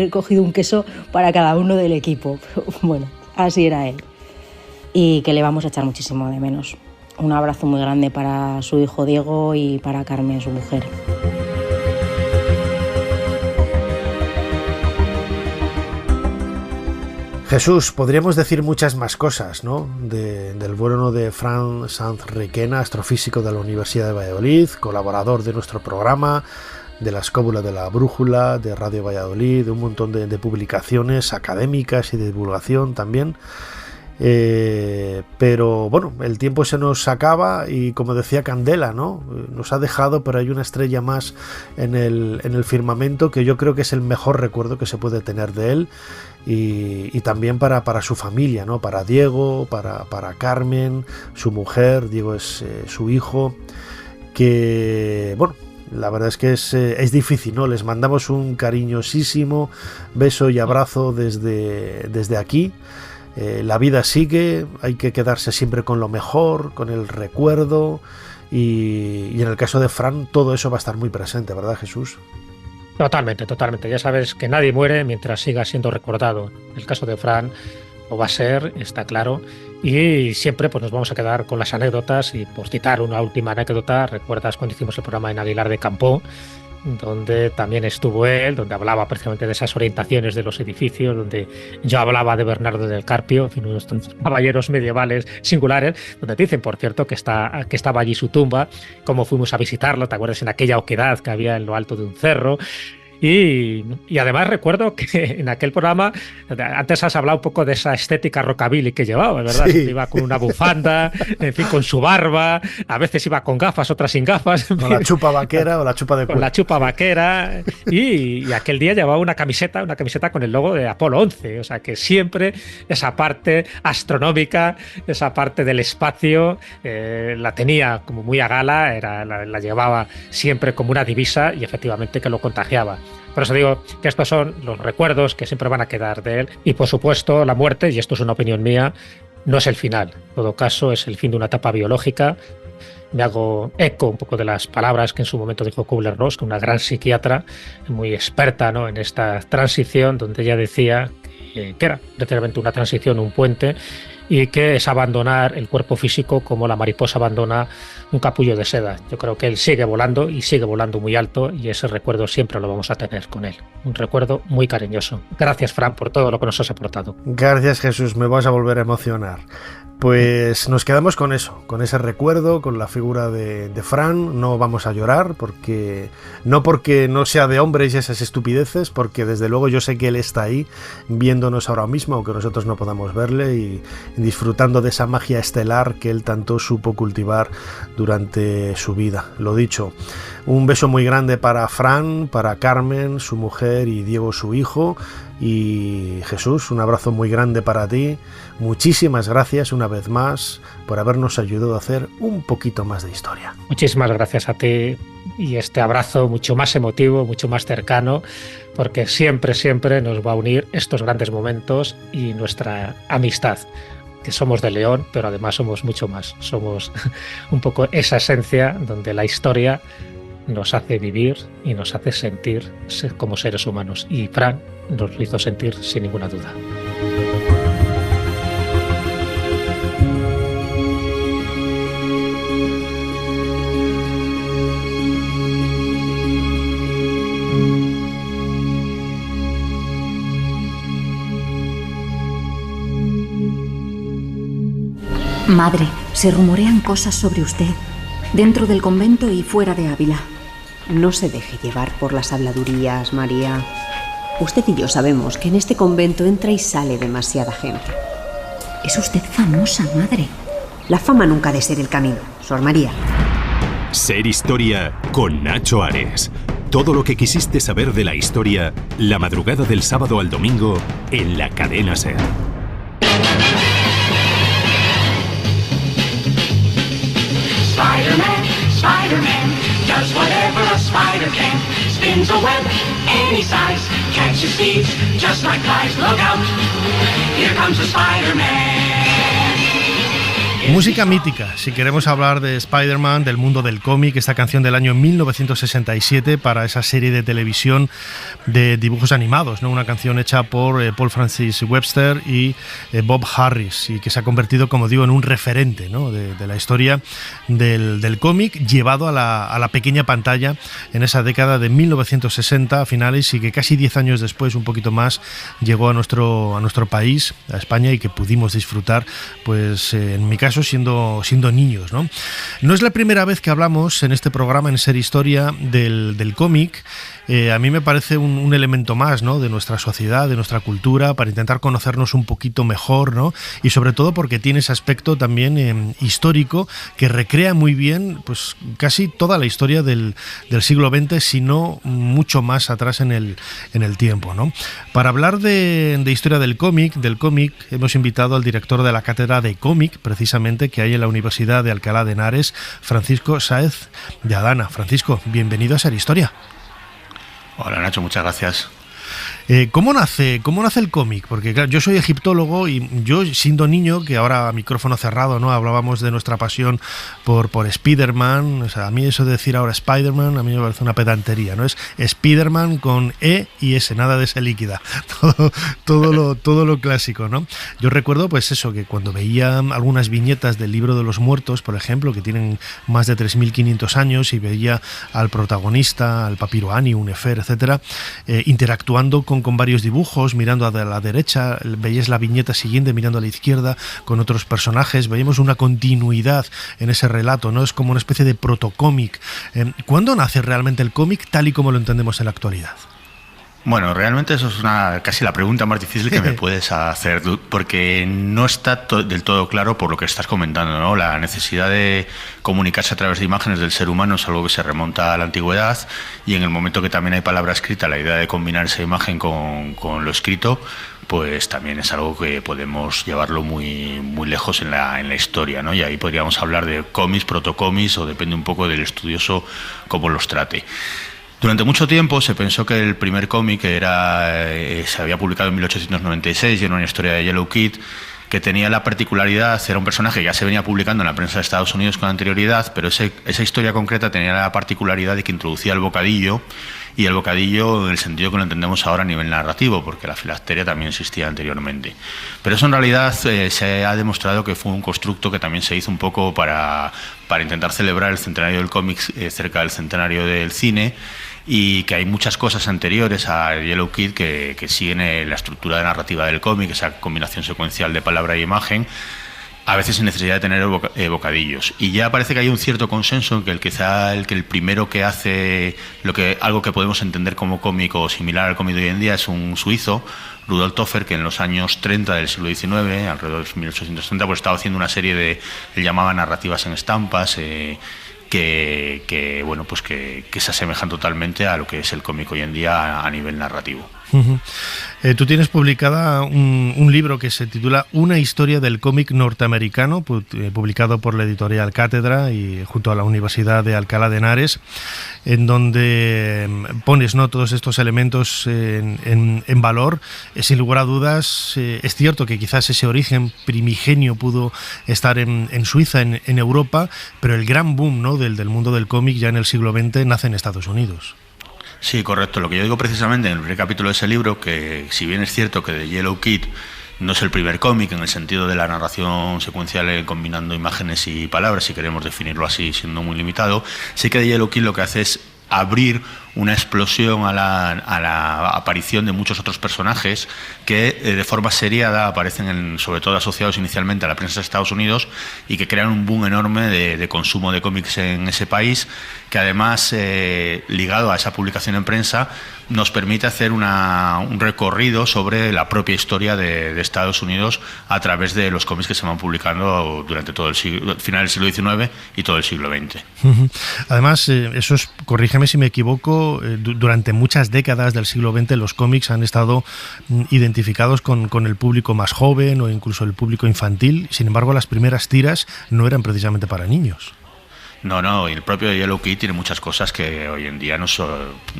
cogido un queso para cada uno del equipo. Pero bueno, así era él. Y que le vamos a echar muchísimo de menos. Un abrazo muy grande para su hijo Diego y para Carmen, su mujer. Jesús, podríamos decir muchas más cosas, ¿no?, del bueno de Fran Sanz Requena, astrofísico de la Universidad de Valladolid, colaborador de nuestro programa, de la Escóbula de la Brújula, de Radio Valladolid, de un montón de publicaciones académicas y de divulgación también. Pero bueno, el tiempo se nos acaba y, como decía Candela, ¿no?, nos ha dejado, pero hay una estrella más en el firmamento que yo creo que es el mejor recuerdo que se puede tener de él, y también para su familia, ¿no?, para Diego, para Carmen, su mujer. Diego es su hijo, que bueno, la verdad es que es difícil, ¿no? Les mandamos un cariñosísimo beso y abrazo desde aquí. la vida sigue, hay que quedarse siempre con lo mejor, con el recuerdo, y en el caso de Fran todo eso va a estar muy presente, ¿verdad, Jesús? Totalmente, totalmente. Ya sabes que nadie muere mientras siga siendo recordado. El caso de Fran lo va a ser, está claro, y siempre pues nos vamos a quedar con las anécdotas. Y por citar una última anécdota, ¿recuerdas cuando hicimos el programa en Aguilar de Campoo, donde también estuvo él, donde hablaba precisamente de esas orientaciones de los edificios, donde yo hablaba de Bernardo del Carpio, en fin, unos caballeros medievales singulares, donde dicen, por cierto, que estaba allí su tumba, cómo fuimos a visitarlo, ¿te acuerdas? En aquella oquedad que había en lo alto de un cerro. Y además recuerdo que en aquel programa, antes has hablado un poco de esa estética rockabilly que llevaba, ¿verdad? Sí. Iba con una bufanda, en fin, con su barba, a veces iba con gafas, otras sin gafas. Con la chupa vaquera o la chupa de cuero. Con la chupa vaquera. Y aquel día llevaba una camiseta con el logo de Apolo 11. O sea que siempre esa parte astronómica, esa parte del espacio, la tenía como muy a gala, la llevaba siempre como una divisa y efectivamente que lo contagiaba. Por eso digo que estos son los recuerdos que siempre van a quedar de él. Y por supuesto la muerte, y esto es una opinión mía, no es el final. En todo caso es el fin de una etapa biológica. Me hago eco un poco de las palabras que en su momento dijo Kubler-Ross, una gran psiquiatra, muy experta, ¿no?, en esta transición, donde ella decía que era literalmente una transición, un puente, y que es abandonar el cuerpo físico como la mariposa abandona un capullo de seda. Yo creo que él sigue volando y sigue volando muy alto, y ese recuerdo siempre lo vamos a tener con él. Un recuerdo muy cariñoso. Gracias, Fran, por todo lo que nos has aportado. Gracias, Jesús, me vas a volver a emocionar. Pues nos quedamos con eso, con ese recuerdo, con la figura de Fran. No vamos a llorar, no porque no sea de hombres y esas estupideces, porque desde luego yo sé que él está ahí viéndonos ahora mismo, aunque nosotros no podamos verle, y disfrutando de esa magia estelar que él tanto supo cultivar durante su vida. Lo dicho, un beso muy grande para Fran, para Carmen, su mujer, y Diego, su hijo. Y Jesús, un abrazo muy grande para ti. Muchísimas gracias una vez más por habernos ayudado a hacer un poquito más de historia. Muchísimas gracias a ti, y este abrazo mucho más emotivo, mucho más cercano, porque siempre, siempre nos va a unir estos grandes momentos y nuestra amistad, que somos de León, pero además somos mucho más. Somos un poco esa esencia donde la historia nos hace vivir y nos hace sentir como seres humanos. Y Fran nos lo hizo sentir sin ninguna duda. Madre, se rumorean cosas sobre usted, dentro del convento y fuera de Ávila. No se deje llevar por las habladurías, María. Usted y yo sabemos que en este convento entra y sale demasiada gente. Es usted famosa, madre. La fama nunca ha de ser el camino, Sor María. Ser Historia con Nacho Ares. Todo lo que quisiste saber de la historia, la madrugada del sábado al domingo en la cadena SER. Spider-Man, Spider-Man, does whatever a spider can. Spins a web any size, catches thieves just like flies. Look out, here comes the Spider-Man. Música mítica, si queremos hablar de Spider-Man, del mundo del cómic, esta canción del año 1967 para esa serie de televisión de dibujos animados, ¿no? Una canción hecha por Paul Francis Webster y Bob Harris, y que se ha convertido, como digo, en un referente, ¿no?, de la historia del cómic llevado a la pequeña pantalla en esa década de 1960 a finales, y que casi 10 años después, un poquito más, llegó a nuestro país, a España, y que pudimos disfrutar, pues en mi caso siendo niños, ¿no? No es la primera vez que hablamos en este programa, en Ser Historia, del cómic. A mí me parece un elemento más, ¿no?, de nuestra sociedad, de nuestra cultura, para intentar conocernos un poquito mejor, ¿no? Y sobre todo porque tiene ese aspecto también histórico que recrea muy bien, pues casi toda la historia del siglo XX, si no mucho más atrás en el tiempo, ¿no? Para hablar de historia del cómic, hemos invitado al director de la cátedra de cómic, precisamente, que hay en la Universidad de Alcalá de Henares, Francisco Sáez de Adana. Francisco, bienvenido a Ser Historia. Hola Nacho, muchas gracias. ¿Cómo nace el cómic? Porque claro, yo soy egiptólogo y yo, siendo niño, que ahora a micrófono cerrado, ¿no? Hablábamos de nuestra pasión por Spider-Man. O sea, a mí eso de decir ahora Spider-Man, a mí me parece una pedantería, ¿no? Es Spider-Man con E y S, nada de S líquida. Todo lo clásico, ¿no? Yo recuerdo, pues eso, que cuando veía algunas viñetas del Libro de los Muertos, por ejemplo, que tienen más de 3.500 años, y veía al protagonista, al Papiro Ani, un Nefer, etcétera, interactuando con varios dibujos, mirando a la derecha, veías la viñeta siguiente mirando a la izquierda con otros personajes, veíamos una continuidad en ese relato, ¿no? Es como una especie de protocómic. ¿Cuándo nace realmente el cómic tal y como lo entendemos en la actualidad? Bueno, realmente eso es casi la pregunta más difícil que me puedes hacer, porque no está del todo claro por lo que estás comentando, ¿no? La necesidad de comunicarse a través de imágenes del ser humano es algo que se remonta a la antigüedad, y en el momento que también hay palabra escrita, la idea de combinar esa imagen con lo escrito, pues también es algo que podemos llevarlo muy lejos en la historia, ¿no? Y ahí podríamos hablar de cómics, protocómics, o depende un poco del estudioso cómo los trate. Durante mucho tiempo se pensó que el primer cómic se había publicado en 1896 y era una historia de Yellow Kid, que tenía la particularidad, era un personaje que ya se venía publicando en la prensa de Estados Unidos con anterioridad, pero esa historia concreta tenía la particularidad de que introducía el bocadillo, y el bocadillo en el sentido que lo entendemos ahora a nivel narrativo, porque la filacteria también existía anteriormente. Pero eso en realidad se ha demostrado que fue un constructo que también se hizo un poco para intentar celebrar el centenario del cómic cerca del centenario del cine, y que hay muchas cosas anteriores a Yellow Kid que siguen la estructura narrativa del cómic, esa combinación secuencial de palabra y imagen, a veces sin necesidad de tener bocadillos. Y ya parece que hay un cierto consenso en que el primero que hace algo que podemos entender como cómic o similar al cómic de hoy en día es un suizo, Rudolf Toffer, que en los años 30 del siglo XIX, alrededor de 1830, pues estaba haciendo una serie de, él llamaba narrativas en estampas, que se asemejan totalmente a lo que es el cómic hoy en día a nivel narrativo. Tú tienes publicada un libro que se titula Una historia del cómic norteamericano, publicado por la editorial Cátedra y junto a la Universidad de Alcalá de Henares, en donde pones, ¿no?, todos estos elementos en valor. Sin lugar a dudas, es cierto que quizás ese origen primigenio pudo estar en Suiza, en Europa, pero el gran boom, ¿no?, del mundo del cómic ya en el siglo XX nace en Estados Unidos. Sí, correcto. Lo que yo digo precisamente en el primer capítulo de ese libro, que si bien es cierto que The Yellow Kid no es el primer cómic en el sentido de la narración secuencial combinando imágenes y palabras, si queremos definirlo así, siendo muy limitado, sí que The Yellow Kid lo que hace es abrir una explosión a la aparición de muchos otros personajes que de forma seriada aparecen sobre todo asociados inicialmente a la prensa de Estados Unidos, y que crean un boom enorme de consumo de cómics en ese país, que además ligado a esa publicación en prensa nos permite hacer un recorrido sobre la propia historia de Estados Unidos a través de los cómics que se van publicando durante todo el final del siglo XIX y todo el siglo XX. Además, corrígeme si me equivoco, durante muchas décadas del siglo XX los cómics han estado identificados con el público más joven o incluso el público infantil. Sin embargo, las primeras tiras no eran precisamente para niños. No, y el propio Yellow Kid tiene muchas cosas que hoy en día nos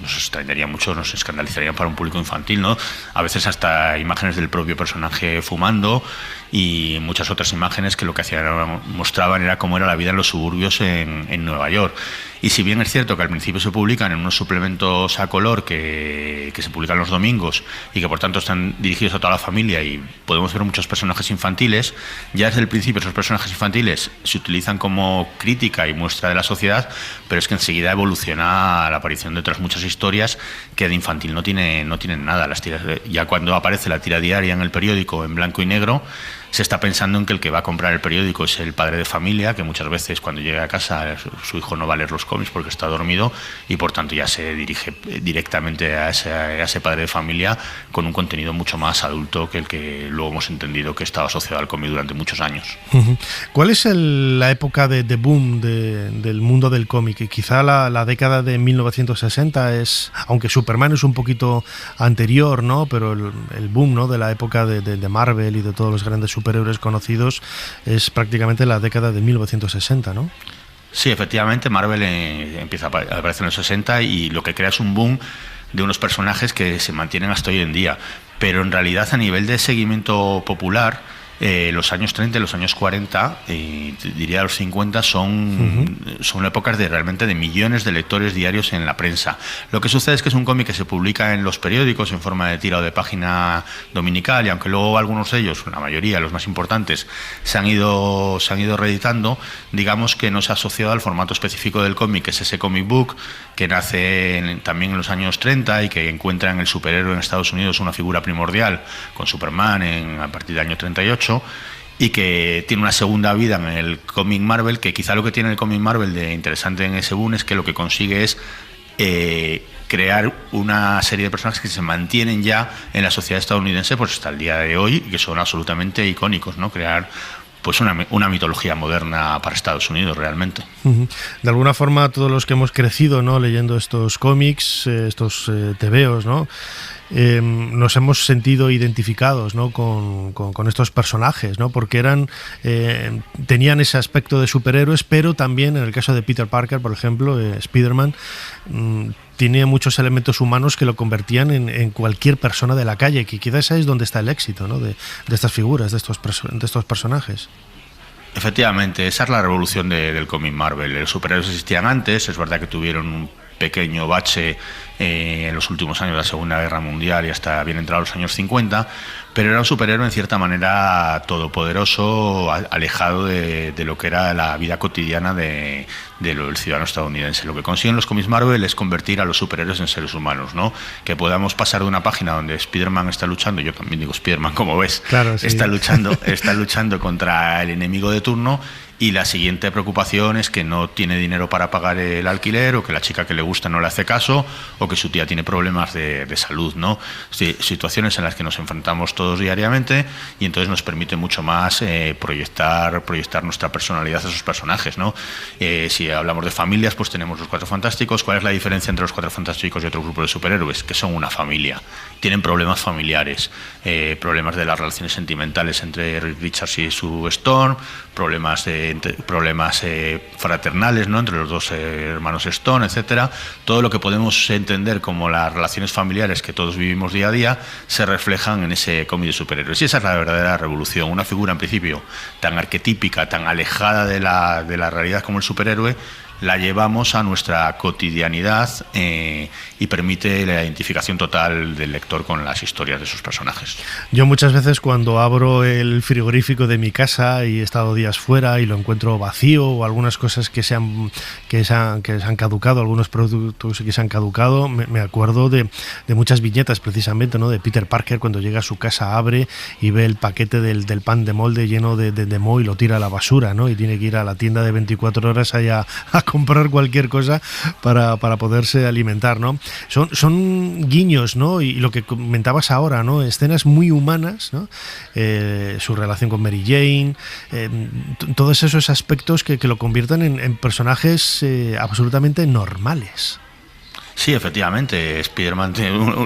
extrañarían mucho, nos escandalizarían para un público infantil, ¿no? A veces hasta imágenes del propio personaje fumando, y muchas otras imágenes que lo que mostraban era cómo era la vida en los suburbios en Nueva York. Y si bien es cierto que al principio se publican en unos suplementos a color que se publican los domingos y que por tanto están dirigidos a toda la familia y podemos ver muchos personajes infantiles, ya desde el principio esos personajes infantiles se utilizan como crítica y muestra de la sociedad, pero es que enseguida evoluciona la aparición de otras muchas historias que de infantil no tienen nada. Las tiras, ya cuando aparece la tira diaria en el periódico en blanco y negro, se está pensando en que el que va a comprar el periódico es el padre de familia, que muchas veces cuando llega a casa su hijo no va a leer los cómics porque está dormido, y por tanto ya se dirige directamente a ese padre de familia con un contenido mucho más adulto que el que luego hemos entendido que estaba asociado al cómic durante muchos años. ¿Cuál es la época de boom del mundo del cómic? Quizá la década de 1960 es, aunque Superman es un poquito anterior, ¿no?, pero el boom, ¿no?, de la época de Marvel y de todos los grandes superhéroes conocidos es prácticamente la década de 1960, ¿no? Sí, efectivamente, Marvel empieza a aparecer en los 60 y lo que crea es un boom de unos personajes que se mantienen hasta hoy en día. Pero en realidad, a nivel de seguimiento popular, los años 30 y los años 40, diría los 50, son épocas realmente de millones de lectores diarios en la prensa. Lo que sucede es que es un cómic que se publica en los periódicos en forma de tira o de página dominical, y aunque luego algunos de ellos, la mayoría, los más importantes, se han ido reeditando, digamos que no se ha asociado al formato específico del cómic, que es ese comic book que nace también en los años 30 y que encuentra en el superhéroe en Estados Unidos una figura primordial, con Superman a partir del año 38, y que tiene una segunda vida en el cómic Marvel, que quizá lo que tiene el cómic Marvel de interesante en ese boom es que lo que consigue es crear una serie de personajes que se mantienen ya en la sociedad estadounidense pues hasta el día de hoy, y que son absolutamente icónicos, ¿no? Crear pues una mitología moderna para Estados Unidos realmente. De alguna forma, todos los que hemos crecido, ¿no?, leyendo estos cómics, estos tebeos, ¿no?, nos hemos sentido identificados, ¿no?, con estos personajes, ¿no?, porque tenían ese aspecto de superhéroes, pero también en el caso de Peter Parker, por ejemplo, Spider-Man, tiene muchos elementos humanos que lo convertían en cualquier persona de la calle, que quizás ahí es donde está el éxito, ¿no?, de estas figuras, de estos personajes. Efectivamente, esa es la revolución del cómic Marvel. Los superhéroes existían antes, es verdad que tuvieron un pequeño bache en los últimos años de la Segunda Guerra Mundial y hasta bien entrados los años 50, pero era un superhéroe en cierta manera todopoderoso, alejado de lo que era la vida cotidiana del ciudadano estadounidense. Lo que consiguen los cómics Marvel es convertir a los superhéroes en seres humanos, ¿no? Que podamos pasar de una página donde Spider-Man está luchando, yo también digo Spider-Man, como ves, claro, sí, está luchando contra el enemigo de turno, y la siguiente preocupación es que no tiene dinero para pagar el alquiler, o que la chica que le gusta no le hace caso, o que su tía tiene problemas de salud, ¿no? Situaciones en las que nos enfrentamos todos diariamente, y entonces nos permite mucho más proyectar nuestra personalidad a esos personajes, ¿no? Si hablamos de familias, pues tenemos los Cuatro Fantásticos. ¿Cuál es la diferencia entre los Cuatro Fantásticos y otro grupo de superhéroes? Que son una familia, tienen problemas familiares, problemas de las relaciones sentimentales entre Reed Richards y Sue Storm, problemas fraternales, ¿no?, entre los dos hermanos Stone, etcétera. Todo lo que podemos entender como las relaciones familiares que todos vivimos día a día se reflejan en ese cómic de superhéroes, y esa es la verdadera revolución. Una figura en principio tan arquetípica, tan alejada de la realidad como el superhéroe, la llevamos a nuestra cotidianidad y permite la identificación total del lector con las historias de sus personajes. Yo muchas veces, cuando abro el frigorífico de mi casa y he estado días fuera y lo encuentro vacío, o algunas cosas que se han caducado, algunos productos que se han caducado, me acuerdo de muchas viñetas precisamente, ¿no?, de Peter Parker cuando llega a su casa, abre y ve el paquete del pan de molde lleno de moho y lo tira a la basura, ¿no?, y tiene que ir a la tienda de 24 horas allá a comprar cualquier cosa para poderse alimentar, ¿no? Son guiños, ¿no? Y lo que comentabas ahora, ¿no?, escenas muy humanas, ¿no? Su relación con Mary Jane, todos esos aspectos que lo conviertan en personajes absolutamente normales. Sí, efectivamente, Spider-Man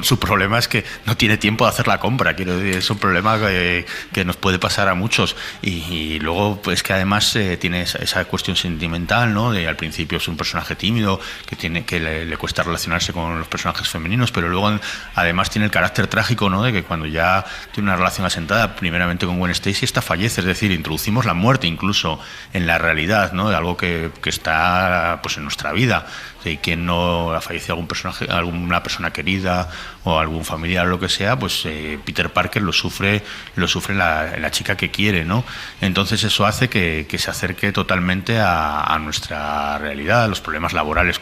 su problema es que no tiene tiempo de hacer la compra. Quiero decir, es un problema que nos puede pasar a muchos, y luego pues que además tiene esa cuestión sentimental, ¿no? De al principio es un personaje tímido que le cuesta relacionarse con los personajes femeninos, pero luego además tiene el carácter trágico, ¿no?, de que cuando ya tiene una relación asentada, primeramente con Gwen Stacy, esta fallece, es decir, introducimos la muerte incluso en la realidad, ¿no?, de algo que está pues en nuestra vida. Y quien no ha fallecido algún personaje, alguna persona querida o algún familiar o lo que sea, pues Peter Parker lo sufre la chica que quiere, ¿no? Entonces eso hace que se acerque totalmente a nuestra realidad, a los problemas laborales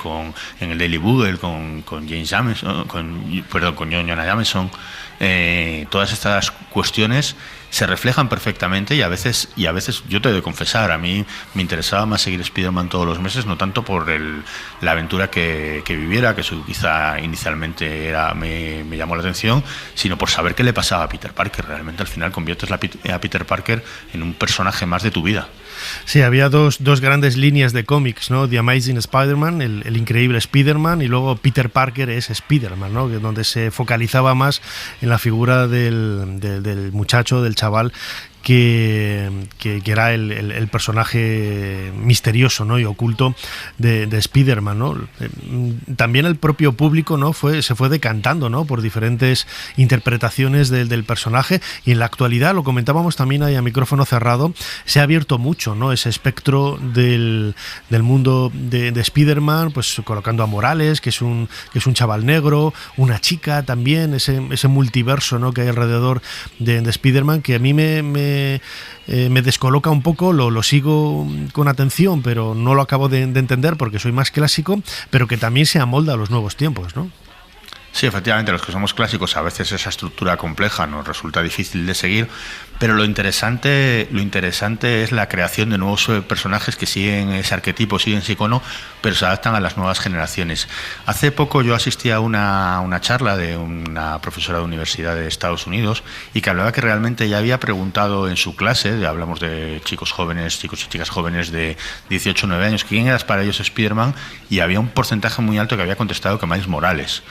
en el Daily Bugle, con James Jameson, con Jonah Jameson. Todas estas cuestiones se reflejan perfectamente, y a veces yo te he de confesar, a mí me interesaba más seguir Spider-Man todos los meses, no tanto por la aventura que viviera, que eso quizá inicialmente me llamó la atención, sino por saber qué le pasaba a Peter Parker. Realmente al final conviertes a Peter Parker en un personaje más de tu vida. Sí, había dos grandes líneas de cómics, ¿no? The Amazing Spider-Man, el increíble Spider-Man, y luego Peter Parker es Spider-Man, ¿no?, donde se focalizaba más en la figura del muchacho, del chaval, que era el personaje misterioso, ¿no? y oculto de Spider-Man, ¿no? También el propio público, ¿no? se fue decantando, ¿no? por diferentes interpretaciones del personaje, y en la actualidad, lo comentábamos también ahí a micrófono cerrado, se ha abierto mucho, ¿no? ese espectro del mundo de Spider-Man, pues colocando a Morales, que es un chaval negro, una chica también, ese multiverso, ¿no? que hay alrededor de Spider-Man, que a mí me descoloca un poco, lo sigo con atención, pero no lo acabo de entender porque soy más clásico, pero que también se amolda a los nuevos tiempos, ¿no? Sí, efectivamente, los que somos clásicos a veces esa estructura compleja nos resulta difícil de seguir, pero lo interesante es la creación de nuevos personajes que siguen ese arquetipo, siguen ese icono, pero se adaptan a las nuevas generaciones. Hace poco yo asistí a una charla de una profesora de universidad de Estados Unidos y que hablaba que realmente ya había preguntado en su clase, hablamos de chicos y chicas jóvenes de 18 o 9 años, quién era para ellos Spider-Man, y había un porcentaje muy alto que había contestado que Miles Morales.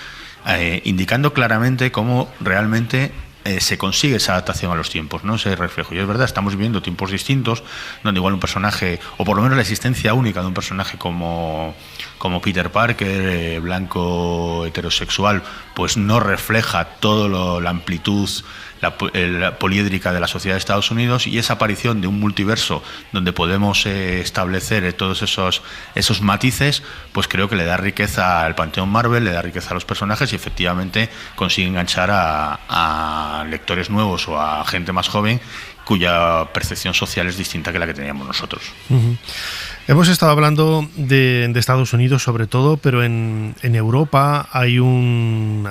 Indicando claramente cómo realmente se consigue esa adaptación a los tiempos, ¿no? Ese reflejo. Y es verdad, estamos viviendo tiempos distintos, donde igual un personaje, o por lo menos la existencia única de un personaje como Peter Parker, blanco, heterosexual, pues no refleja toda la amplitud, la poliédrica de la sociedad de Estados Unidos, y esa aparición de un multiverso donde podemos establecer todos esos matices, pues creo que le da riqueza al panteón Marvel, le da riqueza a los personajes y efectivamente consigue enganchar a lectores nuevos o a gente más joven cuya percepción social es distinta que la que teníamos nosotros. Uh-huh. Hemos estado hablando de Estados Unidos sobre todo, pero en Europa hay un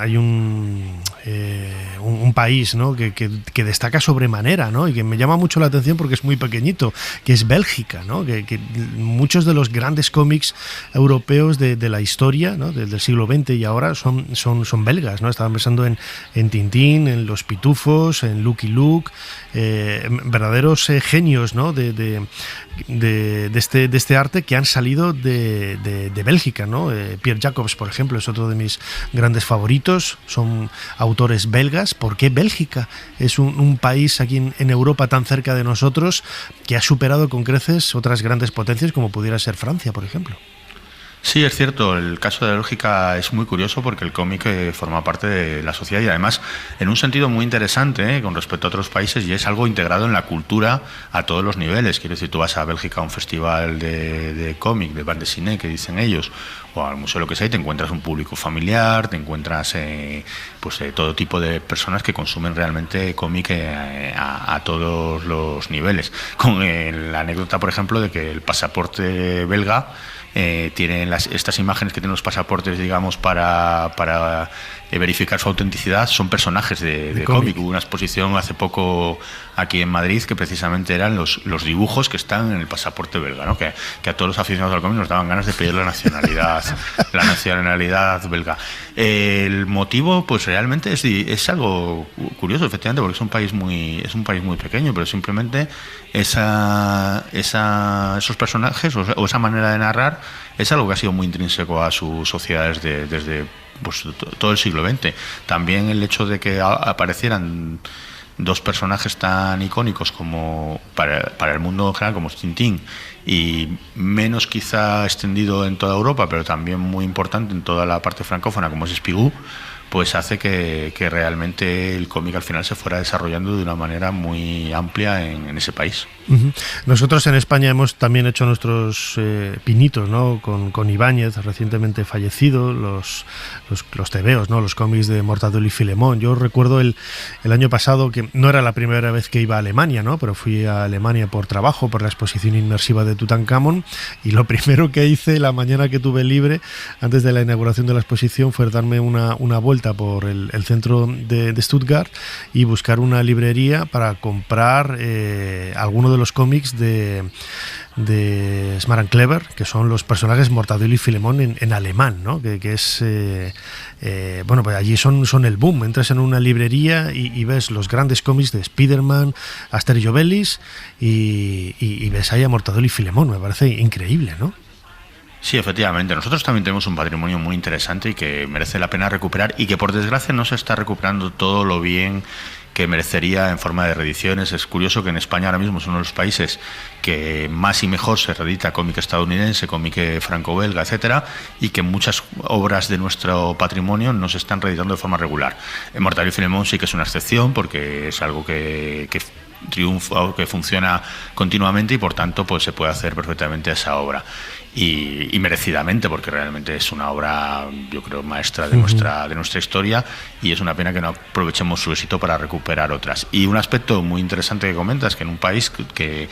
país, ¿no? que destaca sobremanera, ¿no? y que me llama mucho la atención porque es muy pequeñito, que es Bélgica, ¿no? que muchos de los grandes cómics europeos de la historia, ¿no? del siglo XX y ahora son belgas, ¿no? Estaban pensando en Tintín, en Los Pitufos, en Lucky Luke, verdaderos genios, ¿no? de este arte que han salido de Bélgica, ¿no? Pierre Jacobs, por ejemplo, es otro de mis grandes favoritos, son autores belgas. ¿Por qué Bélgica? Es un país aquí en Europa tan cerca de nosotros que ha superado con creces otras grandes potencias como pudiera ser Francia, por ejemplo. Sí, es cierto, el caso de Bélgica es muy curioso porque el cómic forma parte de la sociedad y además en un sentido muy interesante con respecto a otros países, y es algo integrado en la cultura a todos los niveles. Quiero decir, tú vas a Bélgica a un festival de cómic, de bande dessinée, que dicen ellos, o al museo, lo que sea, y te encuentras un público familiar, te encuentras todo tipo de personas que consumen realmente cómic a todos los niveles. Con la anécdota, por ejemplo, de que el pasaporte belga tienen estas imágenes que tienen los pasaportes, digamos, para verificar su autenticidad, son personajes de cómic. Hubo una exposición hace poco aquí en Madrid que precisamente eran los dibujos que están en el pasaporte belga, ¿no? Que a todos los aficionados al cómic nos daban ganas de pedir la nacionalidad belga. El motivo, pues realmente es algo curioso, efectivamente, porque es un país muy pequeño, pero simplemente esos personajes o esa manera de narrar es algo que ha sido muy intrínseco a sus sociedades desde todo el siglo XX. También el hecho de que aparecieran dos personajes tan icónicos como para el mundo en general como es Tintín, y menos quizá extendido en toda Europa, pero también muy importante en toda la parte francófona como es Spirou, pues hace que realmente el cómic al final se fuera desarrollando de una manera muy amplia en ese país. Uh-huh. Nosotros en España hemos también hecho nuestros pinitos, ¿no? Con Ibáñez, recientemente fallecido, los tebeos, ¿no? Los cómics de Mortadelo y Filemón. Yo recuerdo el año pasado, que no era la primera vez que iba a Alemania, ¿no? Pero fui a Alemania por trabajo, por la exposición inmersiva de Tutankamón, y lo primero que hice la mañana que tuve libre, antes de la inauguración de la exposición, fue darme una vuelta por el centro de Stuttgart y buscar una librería para comprar alguno de los cómics de Smart & Clever, que son los personajes Mortadelo y Filemón en alemán, ¿no? que es pues allí son el boom. Entras en una librería y ves los grandes cómics de Spider-Man, Asterix y Obelix, y ves ahí a Mortadelo y Filemón. Me parece increíble, ¿no? Sí, efectivamente. Nosotros también tenemos un patrimonio muy interesante y que merece la pena recuperar y que por desgracia no se está recuperando todo lo bien que merecería en forma de reediciones. Es curioso que en España ahora mismo es uno de los países que más y mejor se reedita cómic estadounidense, cómic franco-belga, etcétera, y que muchas obras de nuestro patrimonio no se están reeditando de forma regular. Mortadelo y Filemón sí que es una excepción porque es algo que triunfa, que funciona continuamente y por tanto pues se puede hacer perfectamente esa obra. Y merecidamente, porque realmente es una obra, yo creo, maestra de nuestra historia, y es una pena que no aprovechemos su éxito para recuperar otras. Y un aspecto muy interesante que comentas, que en un país que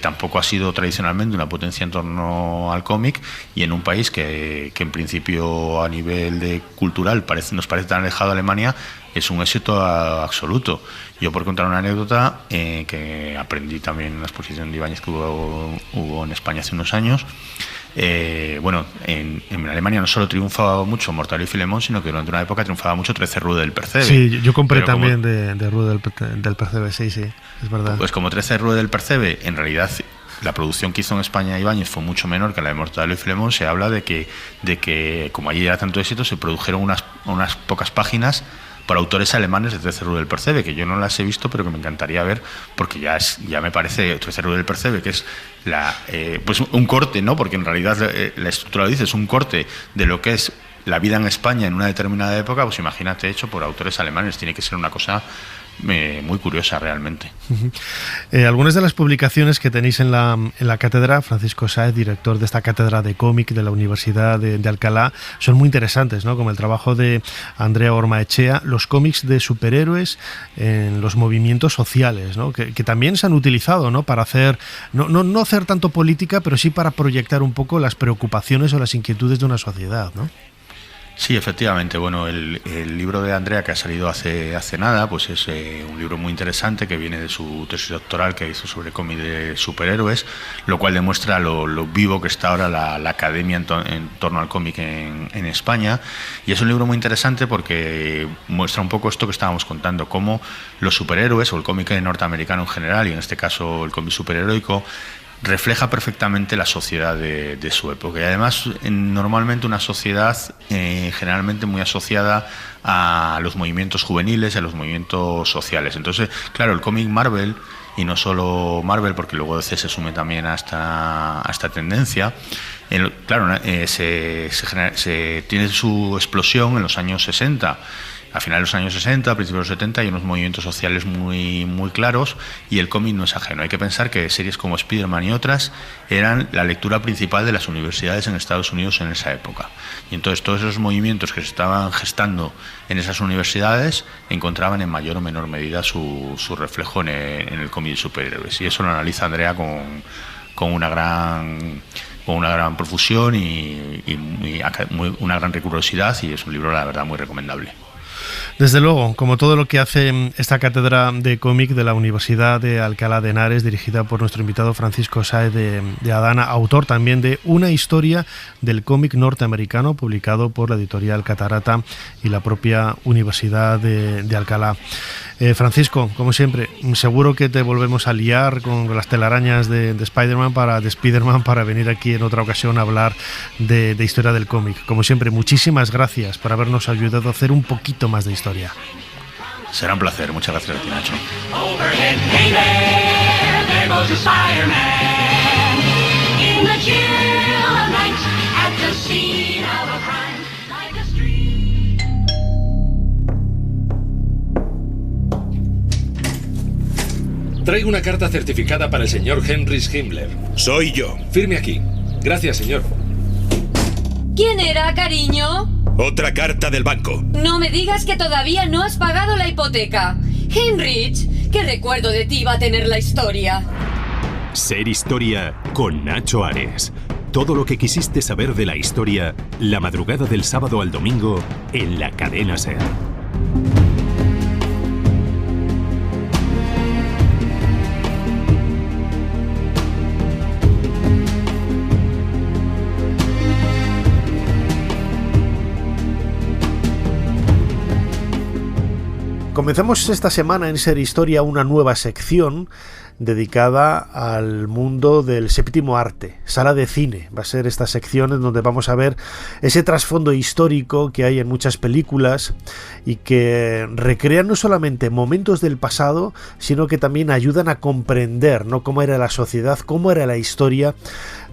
tampoco ha sido tradicionalmente una potencia en torno al cómic, y en un país que en principio a nivel de cultural nos parece tan alejado de Alemania, es un éxito absoluto. Yo, por contar una anécdota que aprendí también en la exposición de Ibáñez que hubo en España hace unos años. En Alemania no solo triunfaba mucho Mortadelo y Filemón, sino que durante una época triunfaba mucho 13 Rue del Percebe. Sí, yo compré también de Rue del Percebe, sí, es verdad. Pues como 13 Rue del Percebe, en realidad la producción que hizo en España Ibáñez fue mucho menor que la de Mortadelo y Filemón. Se habla de que como allí era tanto éxito, se produjeron unas pocas páginas por autores alemanes de 13 Rue del Percebe, que yo no las he visto, pero que me encantaría ver, porque ya me parece 13 Rue del Percebe, que es pues un corte, ¿no? Porque en realidad la estructura lo dice, es un corte de lo que es la vida en España en una determinada época. Pues imagínate, hecho por autores alemanes, tiene que ser una cosa muy curiosa realmente. Algunas de las publicaciones que tenéis en la cátedra, Francisco Sáez, director de esta cátedra de cómic de la Universidad de Alcalá, son muy interesantes, ¿no? Como el trabajo de Andrea Ormaechea, los cómics de superhéroes en los movimientos sociales, ¿no? Que también se han utilizado, ¿no? Para hacer, no hacer tanto política, pero sí para proyectar un poco las preocupaciones o las inquietudes de una sociedad, ¿no? Sí, efectivamente. Bueno, el libro de Andrea, que ha salido hace nada, pues es un libro muy interesante que viene de su tesis doctoral que hizo sobre cómic de superhéroes, lo cual demuestra lo vivo que está ahora la academia en torno al cómic en España. Y es un libro muy interesante porque muestra un poco esto que estábamos contando, cómo los superhéroes o el cómic norteamericano en general, y en este caso el cómic superheroico, refleja perfectamente la sociedad de su época. Y además, normalmente una sociedad generalmente muy asociada a los movimientos juveniles, a los movimientos sociales. Entonces, claro, el cómic Marvel, y no solo Marvel, porque luego DC se sume también a esta tendencia, se tiene su explosión en los años 60. A finales de los años 60, a principios de los 70, hay unos movimientos sociales muy, muy claros, y el cómic no es ajeno. Hay que pensar que series como Spider-Man y otras eran la lectura principal de las universidades en Estados Unidos en esa época. Y entonces todos esos movimientos que se estaban gestando en esas universidades encontraban en mayor o menor medida su reflejo en el cómic de superhéroes. Y eso lo analiza Andrea con una gran profusión y una gran rigurosidad, y es un libro, la verdad, muy recomendable. Desde luego, como todo lo que hace esta cátedra de cómic de la Universidad de Alcalá de Henares, dirigida por nuestro invitado Francisco Sáez de Adana, autor también de Una historia del cómic norteamericano, publicado por la editorial Catarata y la propia Universidad de Alcalá. Francisco, como siempre, seguro que te volvemos a liar con las telarañas de Spider-Man para venir aquí en otra ocasión a hablar de historia del cómic. Como siempre, muchísimas gracias por habernos ayudado a hacer un poquito más de historia. Será un placer. Muchas gracias a ti, Nacho. Traigo una carta certificada para el señor Heinrich Himmler. Soy yo. Firme aquí. Gracias, señor. ¿Quién era, cariño? Otra carta del banco. No me digas que todavía no has pagado la hipoteca. Heinrich, ¿qué recuerdo de ti va a tener la historia? Ser Historia con Nacho Ares. Todo lo que quisiste saber de la historia, la madrugada del sábado al domingo en la cadena SER. Comenzamos esta semana en Ser Historia una nueva sección dedicada al mundo del séptimo arte, sala de cine. Va a ser esta sección en donde vamos a ver ese trasfondo histórico que hay en muchas películas y que recrean no solamente momentos del pasado, sino que también ayudan a comprender, ¿no?, cómo era la sociedad, cómo era la historia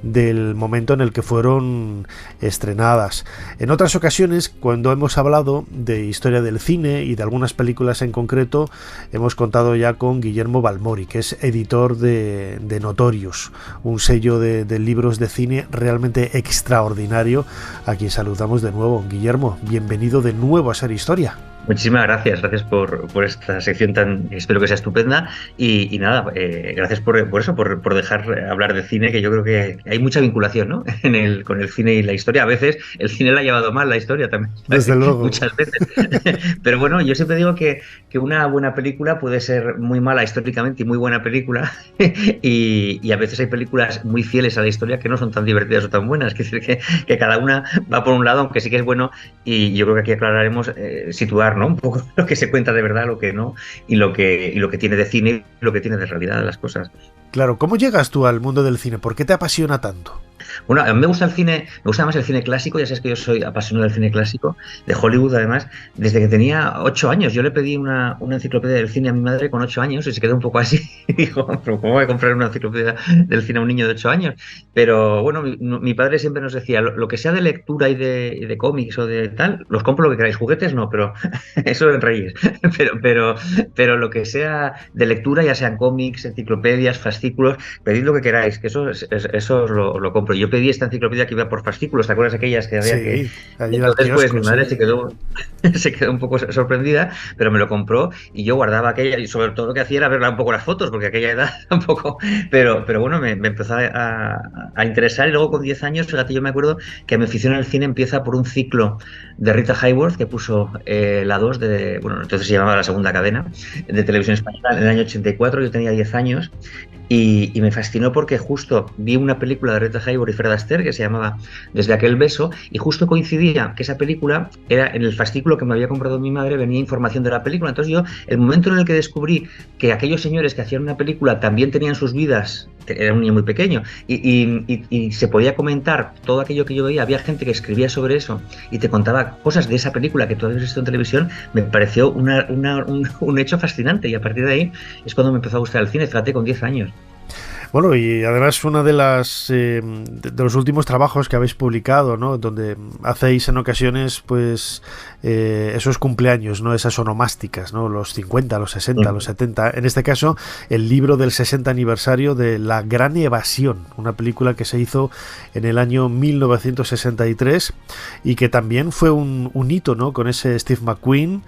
del momento en el que fueron estrenadas. En otras ocasiones, cuando hemos hablado de historia del cine y de algunas películas en concreto, hemos contado ya con Guillermo Balmori, que es editor de Notorious, un sello de libros de cine realmente extraordinario, a quien saludamos de nuevo. Guillermo, bienvenido de nuevo a Ser Historia. Muchísimas gracias por esta sección tan, espero que sea estupenda, y nada, gracias por eso, por dejar hablar de cine, que yo creo que hay mucha vinculación, ¿no?, con el cine y la historia. A veces el cine la ha llevado mal, la historia también, desde luego, muchas veces. Pero bueno, yo siempre digo que una buena película puede ser muy mala históricamente y muy buena película, y a veces hay películas muy fieles a la historia que no son tan divertidas o tan buenas. Es decir, que cada una va por un lado, aunque sí que es bueno, y yo creo que aquí aclararemos, situar, ¿no?, un poco lo que se cuenta de verdad, lo que no, y lo que tiene de cine y lo que tiene de realidad de las cosas. Claro, ¿cómo llegas tú al mundo del cine? ¿Por qué te apasiona tanto? Bueno, a mí me gusta el cine, me gusta más el cine clásico. Ya sabes que yo soy apasionado del cine clásico, de Hollywood además, desde que tenía 8 años. Yo le pedí una enciclopedia del cine a mi madre con 8 años y se quedó un poco así. Dijo, ¿pero cómo voy a comprar una enciclopedia del cine a un niño de 8 años? Pero bueno, mi padre siempre nos decía, lo que sea de lectura y de cómics o de tal, los compro lo que queráis. Juguetes no, pero eso en Reyes. Pero lo que sea de lectura, ya sean cómics, enciclopedias, fascículos, pedid lo que queráis, que eso lo compro. Yo pedí esta enciclopedia que iba por fascículos, ¿te acuerdas aquellas que había? Sí, entonces pues mi madre se quedó un poco sorprendida, pero me lo compró y yo guardaba aquella, y sobre todo lo que hacía era ver un poco las fotos, porque aquella edad tampoco, pero bueno, me empezó a interesar. Y luego con 10 años, fíjate, yo me acuerdo que mi afición al cine empieza por un ciclo de Rita Hayworth que puso la 2 bueno, entonces se llamaba La Segunda Cadena, de Televisión Española, en el año 84. Yo tenía 10 años y me fascinó porque justo vi una película de Rita Hayworth y Fred Astaire que se llamaba Desde aquel beso, y justo coincidía que esa película era, en el fascículo que me había comprado mi madre venía información de la película. Entonces yo, el momento en el que descubrí que aquellos señores que hacían una película también tenían sus vidas, era un niño muy pequeño, y se podía comentar todo aquello que yo veía, había gente que escribía sobre eso y te contaba cosas de esa película que tú habías visto en televisión, me pareció un hecho fascinante, y a partir de ahí es cuando me empezó a gustar el cine, fíjate, con 10 años. Bueno, y además una de los últimos trabajos que habéis publicado, ¿no?, donde hacéis en ocasiones pues esos cumpleaños, ¿no?, esas onomásticas, ¿no?, los 50, los 60, los 70. En este caso, el libro del 60 aniversario de La Gran Evasión, una película que se hizo en el año 1963 y que también fue un hito, ¿no?, con ese Steve McQueen.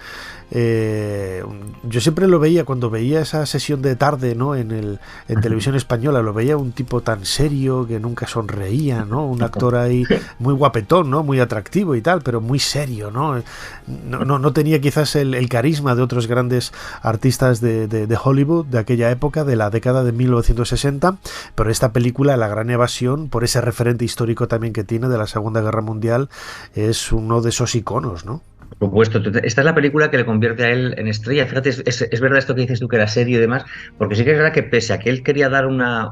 Yo siempre lo veía, cuando veía esa sesión de tarde, ¿no?, en Televisión Española, lo veía un tipo tan serio que nunca sonreía, ¿no?, un actor ahí muy guapetón, ¿no?, muy atractivo y tal, pero muy serio, ¿no? No tenía quizás el carisma de otros grandes artistas de Hollywood de aquella época, de la década de 1960, pero esta película, La Gran Evasión, por ese referente histórico también que tiene de la Segunda Guerra Mundial, es uno de esos iconos, ¿no? Por supuesto, esta es la película que le convierte a él en estrella. Fíjate, es verdad esto que dices tú, que era serio y demás, porque sí que es verdad que pese a que él quería dar una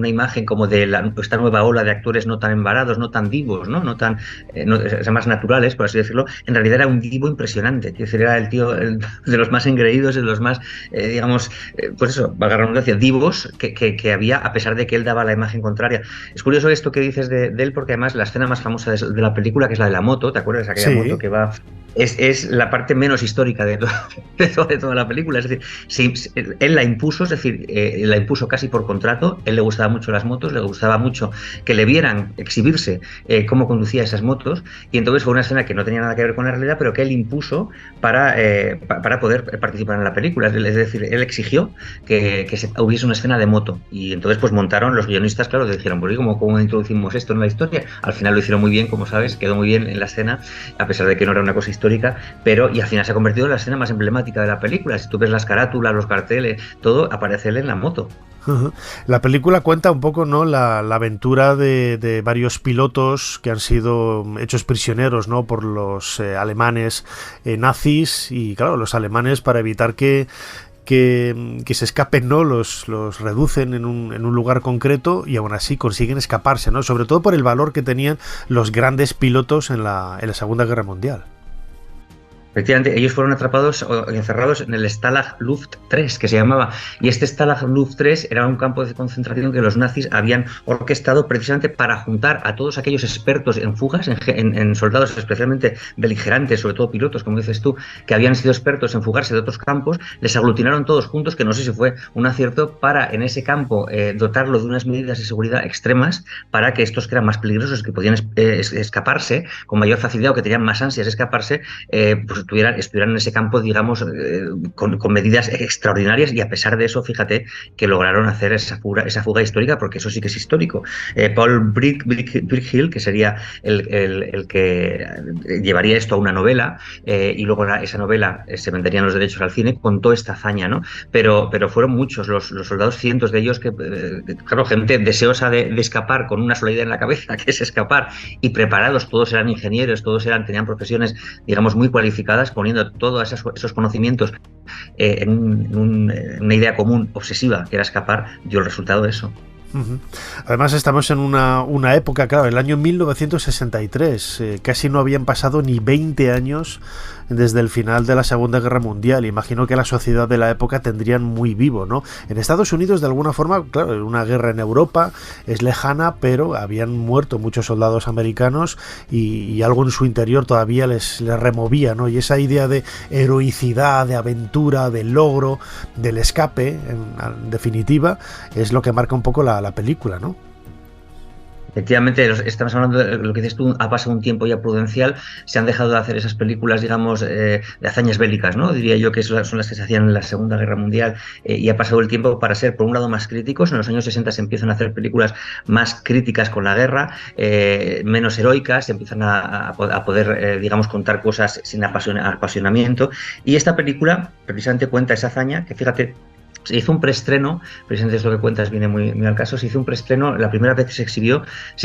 imagen como de esta nueva ola de actores no tan embarados, no tan divos, no tan más naturales, por así decirlo, en realidad era un divo impresionante. Es decir, era el tío de los más engreídos, de los más, digamos, pues eso, valga la redundancia, divos que había, a pesar de que él daba la imagen contraria. Es curioso esto que dices de él, porque además la escena más famosa de la película, que es la de la moto, ¿te acuerdas? Aquella moto que va... Es la parte menos histórica de toda la película. Es decir, él la impuso, es decir, la impuso casi por contrato. Él le gustaba mucho las motos, le gustaba mucho que le vieran exhibirse cómo conducía esas motos, y entonces fue una escena que no tenía nada que ver con la realidad, pero que él impuso para poder participar en la película. Es decir, él exigió que hubiese una escena de moto, y entonces pues montaron los guionistas, claro, dijeron, pues ¿cómo introducimos esto en la historia? Al final lo hicieron muy bien, como sabes, quedó muy bien en la escena, a pesar de que no era una cosa histórica, pero y al final se ha convertido en la escena más emblemática de la película. Si tú ves las carátulas, los carteles, todo, aparece él en la moto. La película cuenta un poco, ¿no?, la aventura de varios pilotos que han sido hechos prisioneros, ¿no?, por los alemanes nazis, y claro, los alemanes, para evitar que que se escapen, ¿no? Los reducen en un lugar concreto y aún así consiguen escaparse, ¿no? Sobre todo por el valor que tenían los grandes pilotos en la Segunda Guerra Mundial. Efectivamente, ellos fueron atrapados o encerrados en el Stalag Luft 3, que se llamaba, y este Stalag Luft 3 era un campo de concentración que los nazis habían orquestado precisamente para juntar a todos aquellos expertos en fugas, en soldados especialmente beligerantes, sobre todo pilotos, como dices tú, que habían sido expertos en fugarse de otros campos, les aglutinaron todos juntos, que no sé si fue un acierto, para en ese campo dotarlo de unas medidas de seguridad extremas para que estos que eran más peligrosos, que podían escaparse con mayor facilidad o que tenían más ansias de escaparse, pues estuvieran en ese campo, digamos, con medidas extraordinarias, y a pesar de eso, fíjate que lograron hacer esa fuga histórica, porque eso sí que es histórico. Paul Brickhill, que sería el que llevaría esto a una novela, y luego esa novela se venderían los derechos al cine, contó esta hazaña, ¿no? Pero fueron muchos los soldados, cientos de ellos, que, claro, gente deseosa de escapar con una sola idea en la cabeza, que es escapar, y preparados, todos eran ingenieros, tenían profesiones, digamos, muy cualificadas, poniendo todos esos conocimientos en una idea común, obsesiva, que era escapar, dio el resultado de eso. Además estamos en una época, claro, el año 1963, casi no habían pasado ni 20 años desde el final de la Segunda Guerra Mundial. Imagino que la sociedad de la época tendrían muy vivo, ¿no? En Estados Unidos, de alguna forma, claro, una guerra en Europa es lejana, pero habían muerto muchos soldados americanos y algo en su interior todavía les removía, ¿no? Y esa idea de heroicidad, de aventura, de logro, del escape, en definitiva, es lo que marca un poco la película, ¿no? Efectivamente, estamos hablando de lo que dices tú, ha pasado un tiempo ya prudencial, se han dejado de hacer esas películas, digamos, de hazañas bélicas, ¿no? Diría yo que son las que se hacían en la Segunda Guerra Mundial, y ha pasado el tiempo para ser, por un lado, más críticos. En los años 60 se empiezan a hacer películas más críticas con la guerra, menos heroicas, se empiezan a poder, digamos, contar cosas sin apasionamiento, y esta película precisamente cuenta esa hazaña, que fíjate, se hizo un preestreno, precisamente esto que cuentas viene muy al caso, se hizo un preestreno, la primera vez que se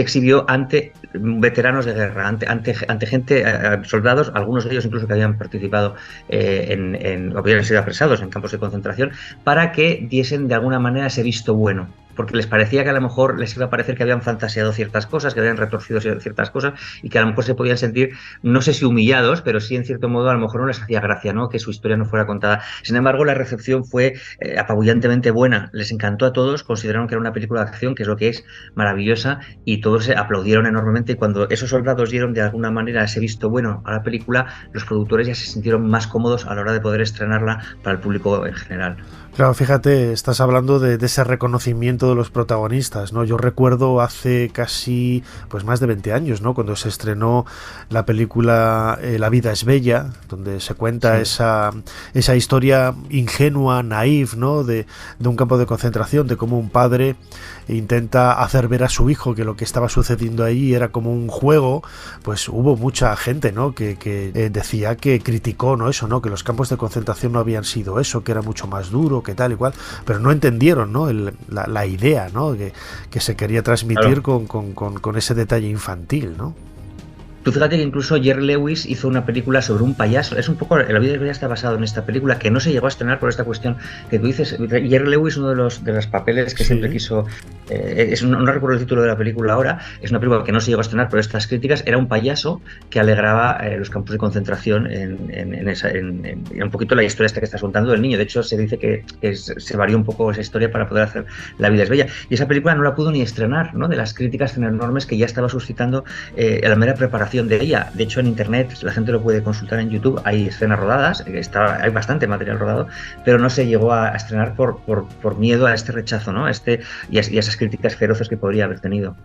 exhibió ante veteranos de guerra, ante gente, soldados, algunos de ellos incluso que habían participado habían sido apresados en campos de concentración, para que diesen de alguna manera ese visto bueno, porque les parecía que a lo mejor les iba a parecer que habían fantaseado ciertas cosas, que habían retorcido ciertas cosas, y que a lo mejor se podían sentir, no sé si humillados, pero sí en cierto modo a lo mejor no les hacía gracia, ¿no?, que su historia no fuera contada. Sin embargo, la recepción fue apabullantemente buena, les encantó a todos, consideraron que era una película de acción, que es lo que es, maravillosa, y todos se aplaudieron enormemente, y cuando esos soldados dieron de alguna manera ese visto bueno a la película, los productores ya se sintieron más cómodos a la hora de poder estrenarla para el público en general. Claro, fíjate, estás hablando de ese reconocimiento de los protagonistas, ¿no? Yo recuerdo hace casi, pues más de 20 años, ¿no?, cuando se estrenó la película La vida es bella, donde se cuenta esa historia ingenua, naif, ¿no?, de un campo de concentración, de cómo un padre intenta hacer ver a su hijo que lo que estaba sucediendo ahí era como un juego. Pues hubo mucha gente, ¿no?, que decía, que criticó, ¿no?, eso, ¿no?, que los campos de concentración no habían sido eso, que era mucho más duro, que tal y cual, pero no entendieron, ¿no?, la idea, ¿no?, que se quería transmitir, claro, con ese detalle infantil, ¿no? Tú fíjate que incluso Jerry Lewis hizo una película sobre un payaso. Es un poco, La vida es bella está basado en esta película, que no se llegó a estrenar por esta cuestión que tú dices. Jerry Lewis, uno de los papeles que siempre quiso, no recuerdo el título de la película ahora, es una película que no se llegó a estrenar por estas críticas, era un payaso que alegraba los campos de concentración en un poquito la historia esta que estás contando del niño. De hecho, se dice que se varió un poco esa historia para poder hacer La vida es bella. Y esa película no la pudo ni estrenar, ¿no?, de las críticas tan enormes que ya estaba suscitando la mera preparación de ella. De hecho, en internet la gente lo puede consultar en YouTube, hay escenas rodadas, hay bastante material rodado, pero no se llegó a estrenar por miedo a este rechazo, ¿no?, y a esas críticas feroces que podría haber tenido.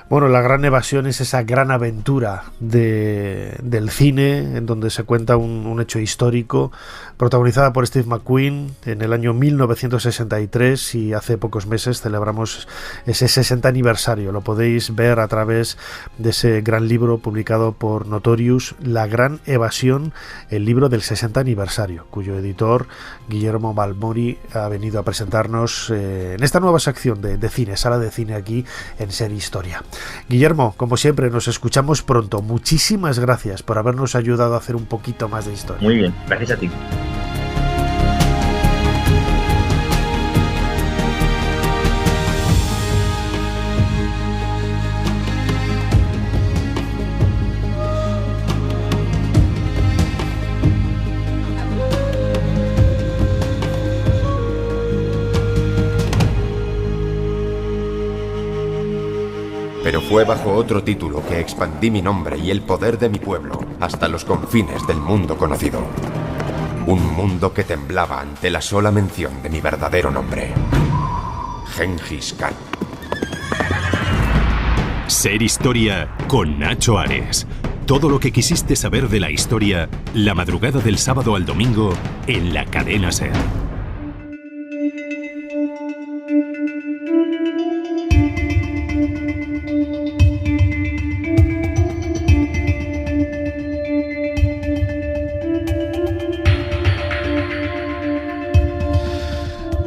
Bueno, La gran evasión es esa gran aventura del cine, en donde se cuenta un hecho histórico, protagonizada por Steve McQueen en el año 1963, y hace pocos meses celebramos ese 60 aniversario. Lo podéis ver a través de ese gran libro publicado por Notorious, La gran evasión, el libro del 60 aniversario, cuyo editor, Guillermo Balmori, ha venido a presentarnos en esta nueva sección de cine, sala de cine aquí en Ser Historia. Guillermo, como siempre, nos escuchamos pronto. Muchísimas gracias por habernos ayudado a hacer un poquito más de historia. Muy bien, gracias a ti. Pero fue bajo otro título que expandí mi nombre y el poder de mi pueblo hasta los confines del mundo conocido. Un mundo que temblaba ante la sola mención de mi verdadero nombre. Gengis Khan. Ser Historia con Nacho Ares. Todo lo que quisiste saber de la historia, la madrugada del sábado al domingo en la cadena SER.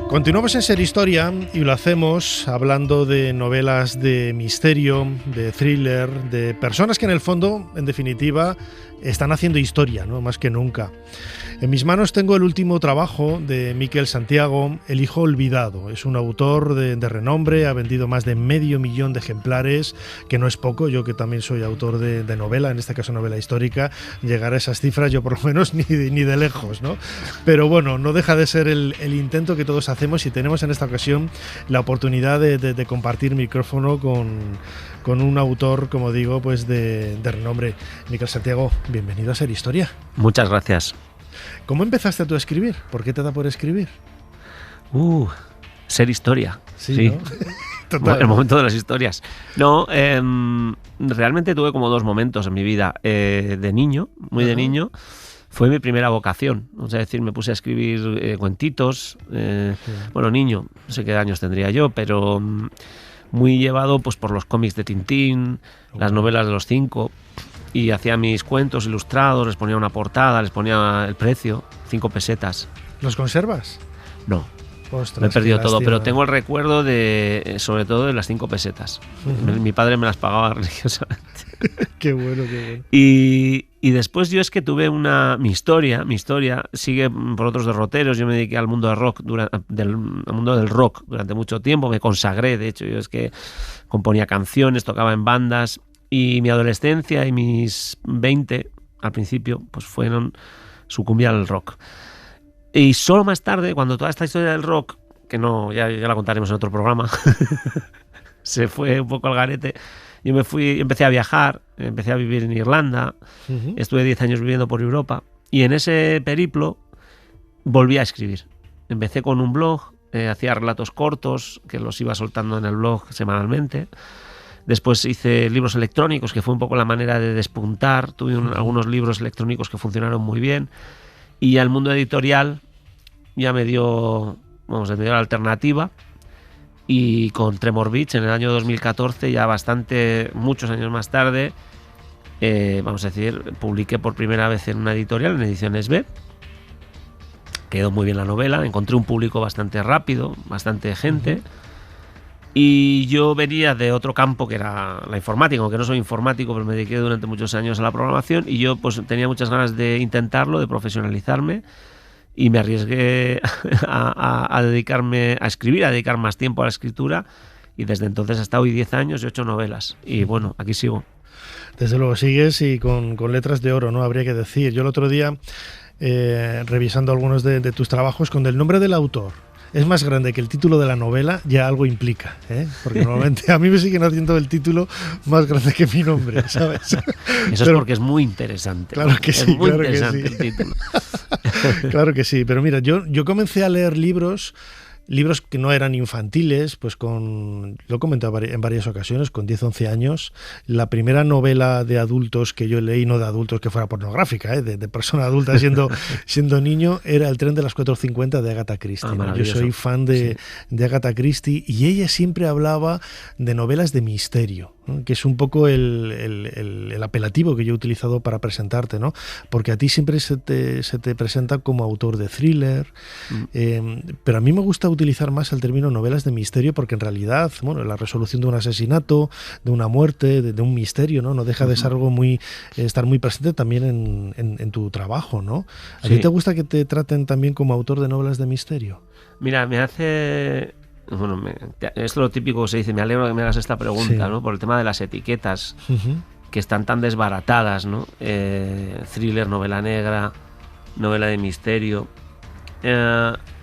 Continuamos en Ser Historia y lo hacemos hablando de novelas de misterio, de thriller, de personas que en el fondo, en definitiva, están haciendo historia, ¿no? Más que nunca. En mis manos tengo el último trabajo de Miquel Santiago, El hijo olvidado. Es un autor de renombre, ha vendido más de 500.000 de ejemplares, que no es poco. Yo, que también soy autor de novela, en este caso novela histórica, llegar a esas cifras yo por lo menos ni de lejos, ¿no? Pero bueno, no deja de ser el intento que todos hacemos, y tenemos en esta ocasión la oportunidad de compartir micrófono con un autor, como digo, pues de renombre. Miquel Santiago, bienvenido a Ser Historia. Muchas gracias. ¿Cómo empezaste tú a escribir? ¿Por qué te da por escribir? Ser Historia. Sí. ¿No? El momento de las historias. No, realmente tuve como dos momentos en mi vida. De niño, muy de niño, fue mi primera vocación. O sea, es decir, me puse a escribir cuentitos. Bueno, niño, no sé qué años tendría yo, pero muy llevado pues por los cómics de Tintín, las novelas de los 5. Y hacía mis cuentos ilustrados, les ponía una portada, les ponía el precio, 5 pesetas. ¿Los conservas? No. Ostras, me he perdido todo, lástima. pero tengo el recuerdo sobre todo de las 5 pesetas. Mi padre me las pagaba religiosamente. Qué bueno, qué bueno. Y después yo es que tuve mi historia sigue por otros derroteros. Yo me dediqué al mundo del rock, al mundo del rock durante mucho tiempo, me consagré. De hecho, yo es que componía canciones, tocaba en bandas. Y mi adolescencia y mis 20, al principio, pues sucumbí al rock. Y solo más tarde, cuando toda esta historia del rock, que no, ya la contaremos en otro programa, se fue un poco al garete, yo empecé a viajar, empecé a vivir en Irlanda, estuve 10 años viviendo por Europa, y en ese periplo volví a escribir. Empecé con un blog, hacía relatos cortos, que los iba soltando en el blog semanalmente. Después hice libros electrónicos, que fue un poco la manera de despuntar. Tuve algunos libros electrónicos que funcionaron muy bien. Y al mundo editorial ya me dio la alternativa. Y con Tremor Beach, en el año 2014, ya muchos años más tarde, publiqué por primera vez en una editorial, en Ediciones B. Quedó muy bien la novela. Encontré un público bastante rápido, bastante gente. Y yo venía de otro campo, que era la informática, aunque no soy informático, pero me dediqué durante muchos años a la programación, y yo pues tenía muchas ganas de intentarlo, de profesionalizarme, y me arriesgué a dedicarme a escribir, a dedicar más tiempo a la escritura, y desde entonces hasta hoy 10 años y 8 novelas, y bueno, aquí sigo. Desde luego sigues, y con letras de oro, ¿no? Habría que decir. Yo el otro día, revisando algunos de tus trabajos, con el nombre del autor es más grande que el título de la novela, ya algo implica, ¿eh? Porque normalmente a mí me siguen haciendo el título más grande que mi nombre, ¿sabes? Eso es porque es muy interesante. Claro que sí, muy claro interesante que sí. El título. Claro que sí, pero mira, yo comencé a leer libros que no eran infantiles, pues lo he comentado en varias ocasiones, con 10, 11 años. La primera novela de adultos que yo leí, no de adultos que fuera pornográfica, de persona adulta siendo niño, era El tren de las 4:50 de Agatha Christie. ¿No? Yo soy fan de Agatha Christie, y ella siempre hablaba de novelas de misterio, ¿no? Que es un poco el apelativo que yo he utilizado para presentarte, ¿no? Porque a ti siempre se te presenta como autor de thriller, pero a mí me gusta utilizar más el término novelas de misterio, porque en realidad, la resolución de un asesinato, de una muerte, de un misterio, no deja de ser algo estar muy presente también en tu trabajo, ¿no? ¿A ti te gusta que te traten también como autor de novelas de misterio? Mira, me hace... es lo típico que se dice, me alegro que me hagas esta pregunta, ¿no? Por el tema de las etiquetas, que están tan desbaratadas, ¿no? Thriller, novela negra, novela de misterio.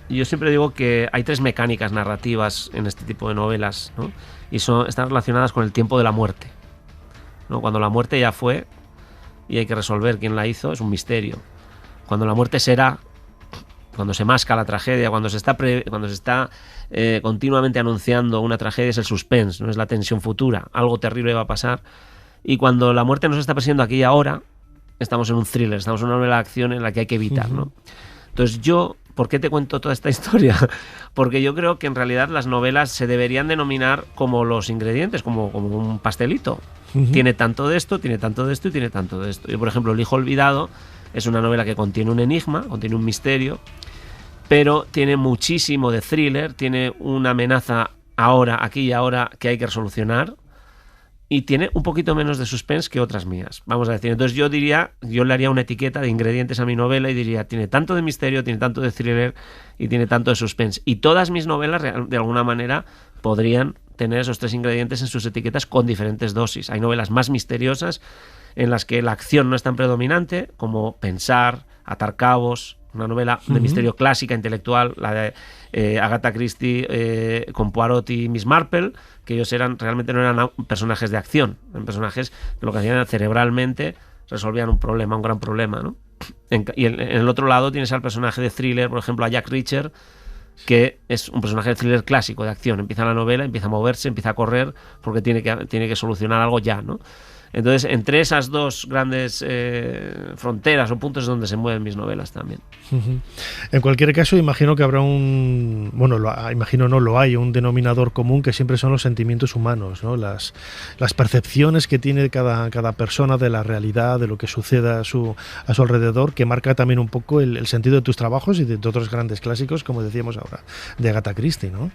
yo siempre digo que hay 3 mecánicas narrativas en este tipo de novelas, ¿no? Y están relacionadas con el tiempo de la muerte, ¿no? Cuando la muerte ya fue y hay que resolver quién la hizo, es un misterio. Cuando la muerte será, cuando se masca la tragedia, cuando se está continuamente anunciando una tragedia, es el suspense, no es la tensión futura, algo terrible va a pasar. Y cuando la muerte nos está persiguiendo aquí y ahora, estamos en un thriller, estamos en una novela de acción en la que hay que evitar, ¿no? Entonces ¿por qué te cuento toda esta historia? Porque yo creo que en realidad las novelas se deberían denominar como los ingredientes, como un pastelito. Tiene tanto de esto, tiene tanto de esto y tiene tanto de esto. Yo, por ejemplo, El hijo olvidado es una novela que contiene un enigma, contiene un misterio, pero tiene muchísimo de thriller, tiene una amenaza ahora, aquí y ahora, que hay que resolucionar, y tiene un poquito menos de suspense que otras mías, vamos a decir. Entonces yo le haría una etiqueta de ingredientes a mi novela y diría, tiene tanto de misterio, tiene tanto de thriller y tiene tanto de suspense. Y todas mis novelas, de alguna manera, podrían tener esos 3 ingredientes en sus etiquetas con diferentes dosis. Hay novelas más misteriosas en las que la acción no es tan predominante, como Pensar, Atar cabos, una novela de misterio clásica, intelectual, la de Agatha Christie con Poirot y Miss Marple, que ellos realmente no eran personajes de acción, eran personajes que lo que hacían era cerebralmente resolvían un problema, un gran problema, ¿no? Y en el otro lado tienes al personaje de thriller, por ejemplo, a Jack Reacher, que es un personaje de thriller clásico, de acción. Empieza la novela, empieza a moverse, empieza a correr, porque tiene que solucionar algo ya, ¿no? Entonces, entre esas 2 grandes fronteras o puntos es donde se mueven mis novelas también. En cualquier caso, imagino que habrá un denominador común, que siempre son los sentimientos humanos, ¿no? Las percepciones que tiene cada persona de la realidad, de lo que sucede a su alrededor, que marca también un poco el sentido de tus trabajos y de otros grandes clásicos, como decíamos ahora, de Agatha Christie, ¿no?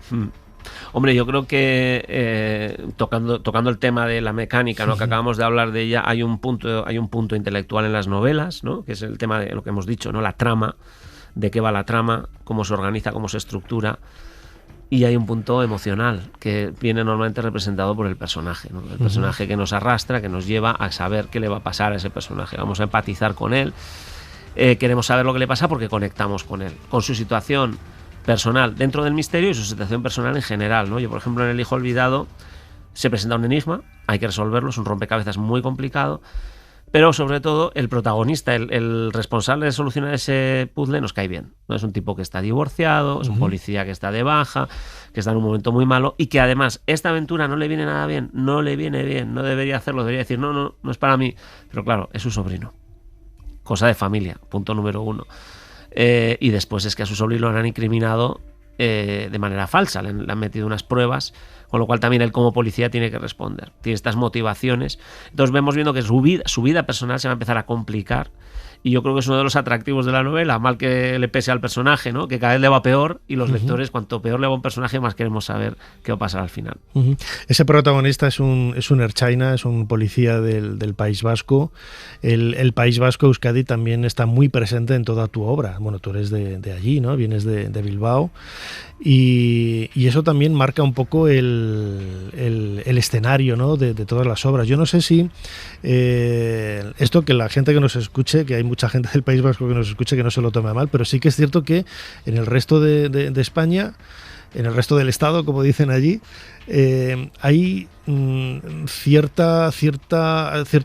Hombre, yo creo que tocando el tema de la mecánica, ¿no? Que acabamos de hablar de ella, hay un punto intelectual en las novelas, ¿no? Que es el tema de lo que hemos dicho, ¿no? La trama, de qué va la trama, cómo se organiza, cómo se estructura, y hay un punto emocional que viene normalmente representado por el personaje, ¿no? El personaje que nos arrastra, que nos lleva a saber qué le va a pasar a ese personaje. Vamos a empatizar con él, queremos saber lo que le pasa porque conectamos con él, con su situación personal dentro del misterio y su situación personal en general, ¿no? Yo, por ejemplo, en El hijo olvidado se presenta un enigma, hay que resolverlo, es un rompecabezas muy complicado, pero sobre todo el protagonista, el responsable de solucionar ese puzzle nos cae bien, ¿no? Es un tipo que está divorciado, es un policía que está de baja, que está en un momento muy malo y que además esta aventura no le viene nada bien, no le viene bien, no debería hacerlo, debería decir no es para mí, pero claro, es su sobrino, cosa de familia, punto número 1. Y después es que a su sobrino lo han incriminado de manera falsa, le han metido unas pruebas, con lo cual también él como policía tiene que responder, tiene estas motivaciones. Entonces vemos viendo que su vida personal se va a empezar a complicar, y yo creo que es uno de los atractivos de la novela, mal que le pese al personaje, ¿no? Que cada vez le va peor, y los lectores, cuanto peor le va un personaje, más queremos saber qué va a pasar al final. Ese protagonista es un ertzaina, es un policía del País Vasco. El País Vasco, Euskadi, también está muy presente en toda tu obra. Bueno, tú eres de allí, ¿no? Vienes de Bilbao. Y eso también marca un poco el escenario, ¿no? de todas las obras. Yo no sé si esto, que la gente que nos escuche, que hay mucha gente del País Vasco que nos escuche, que no se lo tome mal, pero sí que es cierto que en el resto de España, en el resto del Estado, como dicen allí, hay cierto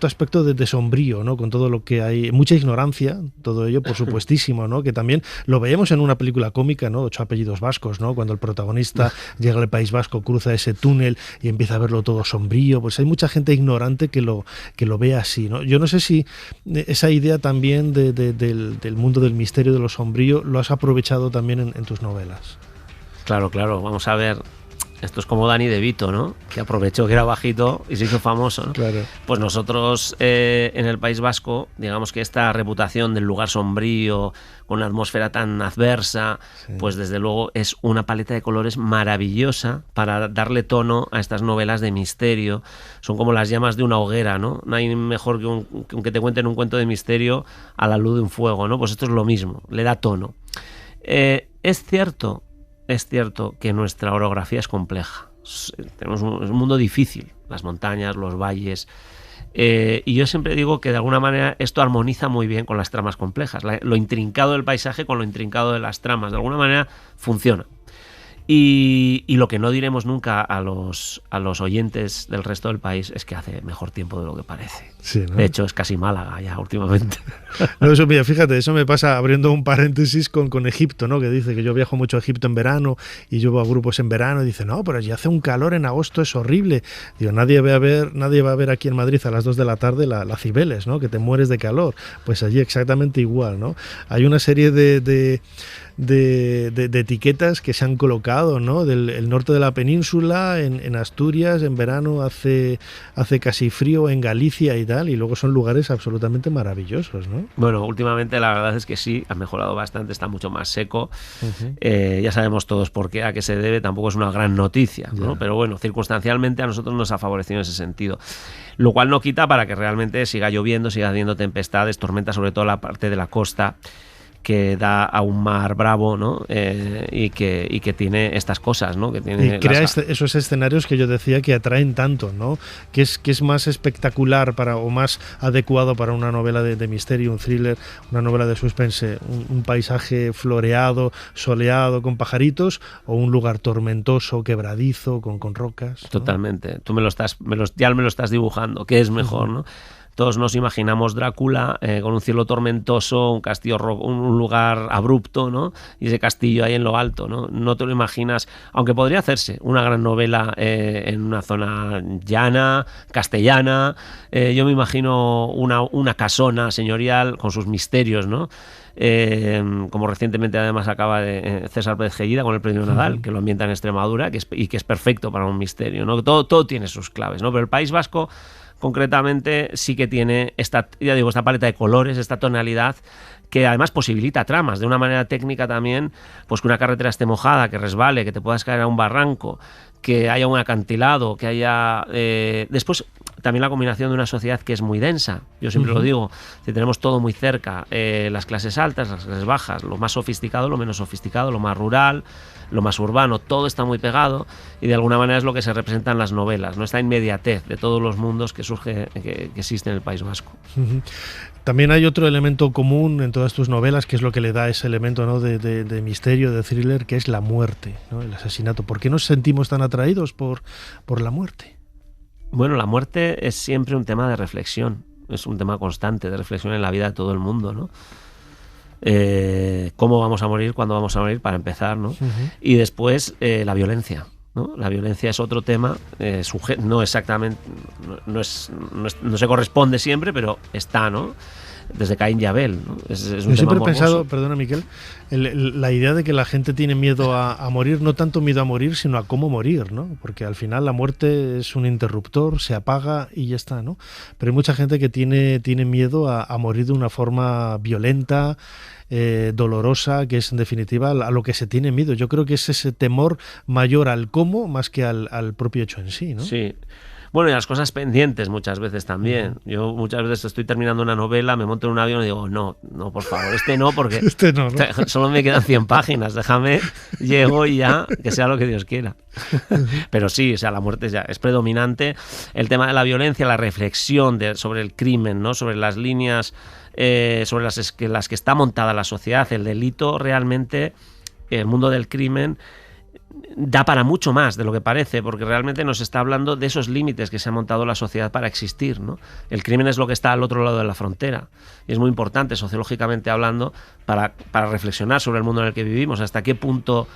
aspecto de sombrío, ¿no? Con todo lo que hay, mucha ignorancia, todo ello, por supuestísimo, ¿no? Que también lo veíamos en una película cómica, ¿no? 8 apellidos vascos, ¿no? Cuando el protagonista llega al País Vasco, cruza ese túnel y empieza a verlo todo sombrío, pues hay mucha gente ignorante que lo ve así, ¿no? Yo no sé si esa idea también del mundo del misterio, de lo sombrío, lo has aprovechado también en tus novelas. Claro, vamos a ver. Esto es como Danny DeVito, ¿no? Que aprovechó que era bajito y se hizo famoso, ¿no? Claro. Pues nosotros en el País Vasco, digamos que esta reputación del lugar sombrío, con una atmósfera tan adversa, sí, pues desde luego es una paleta de colores maravillosa para darle tono a estas novelas de misterio. Son como las llamas de una hoguera, ¿no? No hay mejor que te cuenten un cuento de misterio a la luz de un fuego, ¿no? Pues esto es lo mismo, le da tono. Es cierto que nuestra orografía es compleja. Es un mundo difícil, las montañas, los valles, Y yo siempre digo que de alguna manera esto armoniza muy bien con las tramas complejas, lo intrincado del paisaje con lo intrincado de las tramas, de alguna manera funciona. Y lo que no diremos nunca a los oyentes del resto del país es que hace mejor tiempo de lo que parece. Sí, ¿no? De hecho, es casi Málaga ya últimamente. No, eso, mira, fíjate, eso me pasa abriendo un paréntesis con Egipto, ¿no? Que dice que yo viajo mucho a Egipto en verano y llevo a grupos en verano y dice, no, pero allí hace un calor en agosto, es horrible. Digo, nadie va a ver aquí en Madrid a las 2 de la tarde la Cibeles, ¿no? Que te mueres de calor. Pues allí exactamente igual, ¿no? Hay una serie de etiquetas que se han colocado, ¿no? El norte de la península, en Asturias, en verano hace casi frío, en Galicia y tal, y luego son lugares absolutamente maravillosos, ¿no? Bueno, últimamente la verdad es que sí, ha mejorado bastante, está mucho más seco. Ya sabemos todos por qué, a qué se debe, tampoco es una gran noticia, ¿no? Ya. Pero bueno, circunstancialmente a nosotros nos ha favorecido en ese sentido. Lo cual no quita para que realmente siga lloviendo, siga habiendo tempestades, tormentas, sobre todo la parte de la costa, que da a un mar bravo, ¿no? Y que tiene estas cosas, ¿no? Que tiene y crea esos escenarios que yo decía que atraen tanto, ¿no? Que es más espectacular o más adecuado para una novela de misterio, un thriller, una novela de suspense, un paisaje floreado, soleado, con pajaritos, o un lugar tormentoso, quebradizo, con rocas, ¿no? Totalmente. Tú ya me lo estás dibujando. ¿Qué es mejor, no? Todos nos imaginamos Drácula con un cielo tormentoso, un castillo, un lugar abrupto, ¿no? Y ese castillo ahí en lo alto, ¿no? No te lo imaginas, aunque podría hacerse una gran novela en una zona llana, castellana. Yo me imagino una casona señorial con sus misterios, ¿no? Como recientemente además acaba de César Pérez Gellida con el premio Nadal, que lo ambienta en Extremadura, y que es perfecto para un misterio, ¿no? Todo tiene sus claves, ¿no? Pero el País Vasco concretamente sí que tiene esta paleta de colores, esta tonalidad que además posibilita tramas de una manera técnica también, pues que una carretera esté mojada, que resbale, que te puedas caer a un barranco, que haya un acantilado, que haya... Después también la combinación de una sociedad que es muy densa, yo siempre lo digo, si tenemos todo muy cerca, las clases altas, las clases bajas, lo más sofisticado, lo menos sofisticado, lo más rural, lo más urbano, todo está muy pegado y de alguna manera es lo que se representa en las novelas, ¿no? Esta inmediatez de todos los mundos que existe en el País Vasco. También hay otro elemento común en todas tus novelas, que es lo que le da ese elemento, ¿no? de misterio, de thriller, que es la muerte, ¿no? El asesinato. ¿Por qué nos sentimos tan atraídos por la muerte? Bueno, la muerte es siempre un tema de reflexión, es un tema constante de reflexión en la vida de todo el mundo, ¿no? Cómo vamos a morir, cuándo vamos a morir, para empezar, ¿no? Y después la violencia, ¿no? La violencia es otro tema, no exactamente, no se corresponde siempre, pero está, ¿no? Desde Caín y Abel, ¿no? Es un Yo siempre he tema pensado, morboso. perdona Miquel, la idea de que la gente tiene miedo a morir, no tanto miedo a morir, sino a cómo morir, ¿no? Porque al final la muerte es un interruptor, se apaga y ya está, ¿no? Pero hay mucha gente que tiene miedo a morir de una forma violenta, dolorosa, que es en definitiva a lo que se tiene miedo. Yo creo que es ese temor mayor al cómo más que al propio hecho en sí, ¿no? Sí. Bueno, y las cosas pendientes muchas veces también. Yo muchas veces estoy terminando una novela, me monto en un avión y digo, no, por favor, no, porque no. Solo me quedan 100 páginas, déjame, llego y ya, que sea lo que Dios quiera. Pero sí, o sea, la muerte ya es predominante. El tema de la violencia, la reflexión sobre el crimen, ¿no? Sobre las líneas sobre las que está montada la sociedad, el delito, realmente, el mundo del crimen da para mucho más de lo que parece, porque realmente nos está hablando de esos límites que se ha montado la sociedad para existir, ¿no? El crimen es lo que está al otro lado de la frontera y es muy importante, sociológicamente hablando, para reflexionar sobre el mundo en el que vivimos, hasta qué punto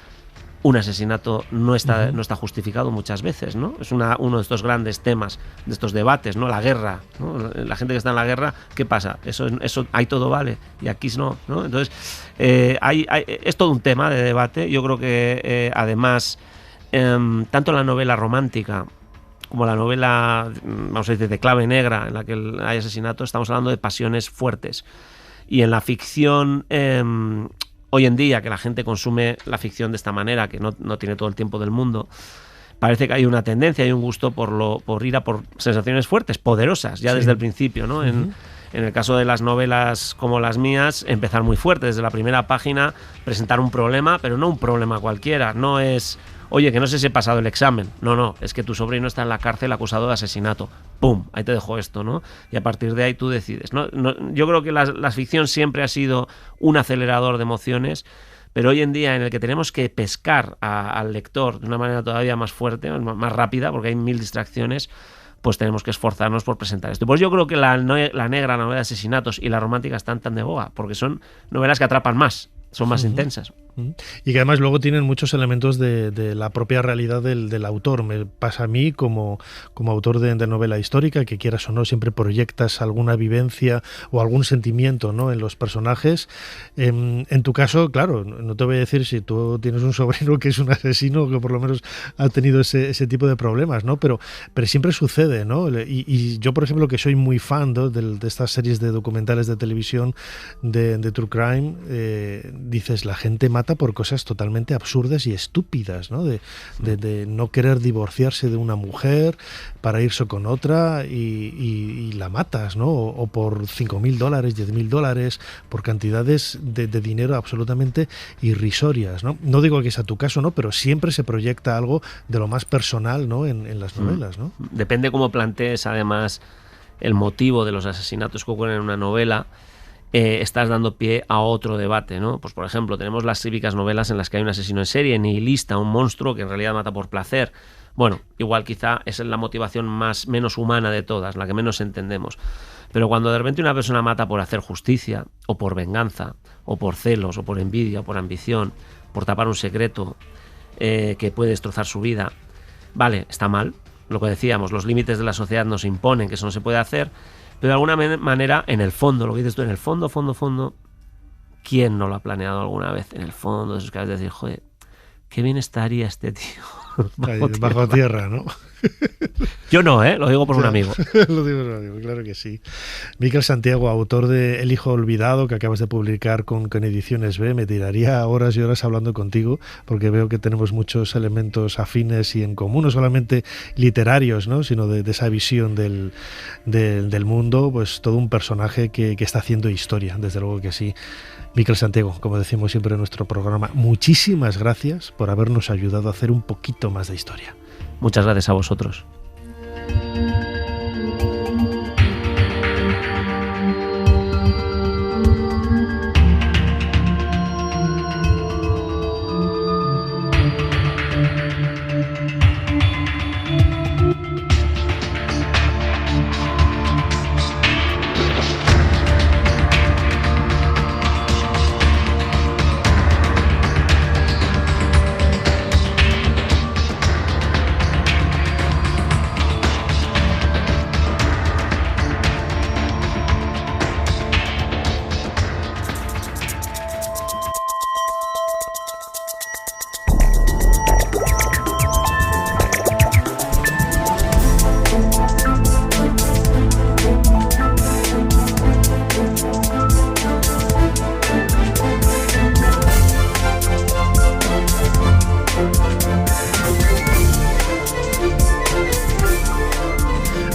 un asesinato no está justificado muchas veces, ¿no? Es uno de estos grandes temas, de estos debates, ¿no? La guerra, ¿no? La gente que está en la guerra, ¿qué pasa? Eso ahí todo vale y aquí no, ¿no? Entonces, es todo un tema de debate. Yo creo que además, tanto la novela romántica como la novela, vamos a decir, de clave negra, en la que hay asesinato, estamos hablando de pasiones fuertes. Y en la ficción... hoy en día, que la gente consume la ficción de esta manera, que no tiene todo el tiempo del mundo, parece que hay una tendencia, hay un gusto por ir a por sensaciones fuertes, poderosas, ya desde el principio, ¿no? En el caso de las novelas como las mías, empezar muy fuerte, desde la primera página, presentar un problema, pero no un problema cualquiera, no es Oye, que no sé si he pasado el examen. No, es que tu sobrino está en la cárcel acusado de asesinato. ¡Pum! Ahí te dejo esto, ¿no? Y a partir de ahí tú decides, ¿no? Yo creo que la ficción siempre ha sido un acelerador de emociones, pero hoy en día, en el que tenemos que pescar al lector de una manera todavía más fuerte, más rápida, porque hay 1000 distracciones, pues tenemos que esforzarnos por presentar esto. Pues yo creo que la negra, la novela de asesinatos y la romántica están tan de boga, porque son novelas que atrapan más, son más intensas. Y que además luego tienen muchos elementos de la propia realidad del autor. Me pasa a mí como autor de novela histórica, que quieras o no, siempre proyectas alguna vivencia o algún sentimiento, ¿no?, en los personajes. En tu caso, claro, no te voy a decir si tú tienes un sobrino que es un asesino o que por lo menos ha tenido ese tipo de problemas, ¿no? Pero siempre sucede, ¿no? Y yo, por ejemplo, que soy muy fan, ¿no?, de estas series de documentales de televisión de True Crime, dices, la gente mata por cosas totalmente absurdas y estúpidas, ¿no? De no querer divorciarse de una mujer para irse con otra y la matas, ¿no? O por $5.000, $10.000, por cantidades de dinero absolutamente irrisorias, ¿no? No digo que sea tu caso, ¿no? Pero siempre se proyecta algo de lo más personal, ¿no?, en las novelas, ¿no? Depende cómo plantees, además, el motivo de los asesinatos que ocurren en una novela. Estás dando pie a otro debate, ¿no? Pues por ejemplo, tenemos las típicas novelas en las que hay un asesino en serie, nihilista, un monstruo que en realidad mata por placer. Bueno, igual quizá es la motivación menos humana de todas, la que menos entendemos. Pero cuando de repente una persona mata por hacer justicia, o por venganza, o por celos, o por envidia, o por ambición, por tapar un secreto que puede destrozar su vida, vale, está mal. Lo que decíamos, los límites de la sociedad nos imponen que eso no se puede hacer. Pero de alguna manera, en el fondo, lo que dices tú, en el fondo, ¿quién no lo ha planeado alguna vez? En el fondo, esos que has de decir, joder, qué bien estaría este tío bajo tierra, ¿no? Yo no, lo digo por un amigo. Lo digo por un amigo, claro que sí. Miquel Santiago, autor de El hijo olvidado, que acabas de publicar con Ediciones B, me tiraría horas y horas hablando contigo, porque veo que tenemos muchos elementos afines y en común, no solamente literarios, ¿no?, sino de esa visión del mundo, pues todo un personaje que está haciendo historia, desde luego que sí. Miquel Santiago, como decimos siempre en nuestro programa, muchísimas gracias por habernos ayudado a hacer un poquito más de historia. Muchas gracias a vosotros.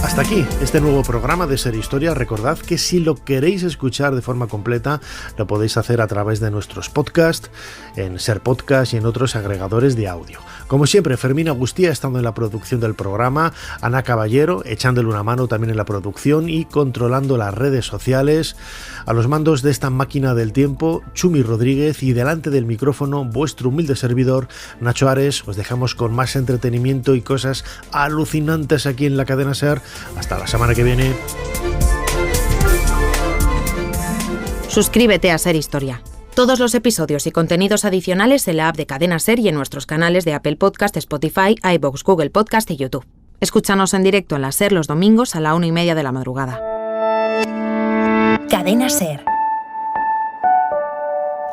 Hasta aquí este nuevo programa de Ser Historia. Recordad que si lo queréis escuchar de forma completa, lo podéis hacer a través de nuestros podcasts, en Ser Podcast y en otros agregadores de audio. Como siempre, Fermín Agustía estando en la producción del programa, Ana Caballero echándole una mano también en la producción y controlando las redes sociales. A los mandos de esta máquina del tiempo, Chumi Rodríguez, y delante del micrófono, vuestro humilde servidor, Nacho Ares. Os dejamos con más entretenimiento y cosas alucinantes aquí en la cadena SER. Hasta la semana que viene. Suscríbete a Ser Historia. Todos los episodios y contenidos adicionales en la app de Cadena SER y en nuestros canales de Apple Podcast, Spotify, iVoox, Google Podcast y YouTube. Escúchanos en directo en la SER los domingos a la 1:30 de la madrugada. Cadena SER.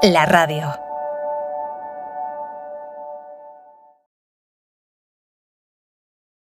La radio.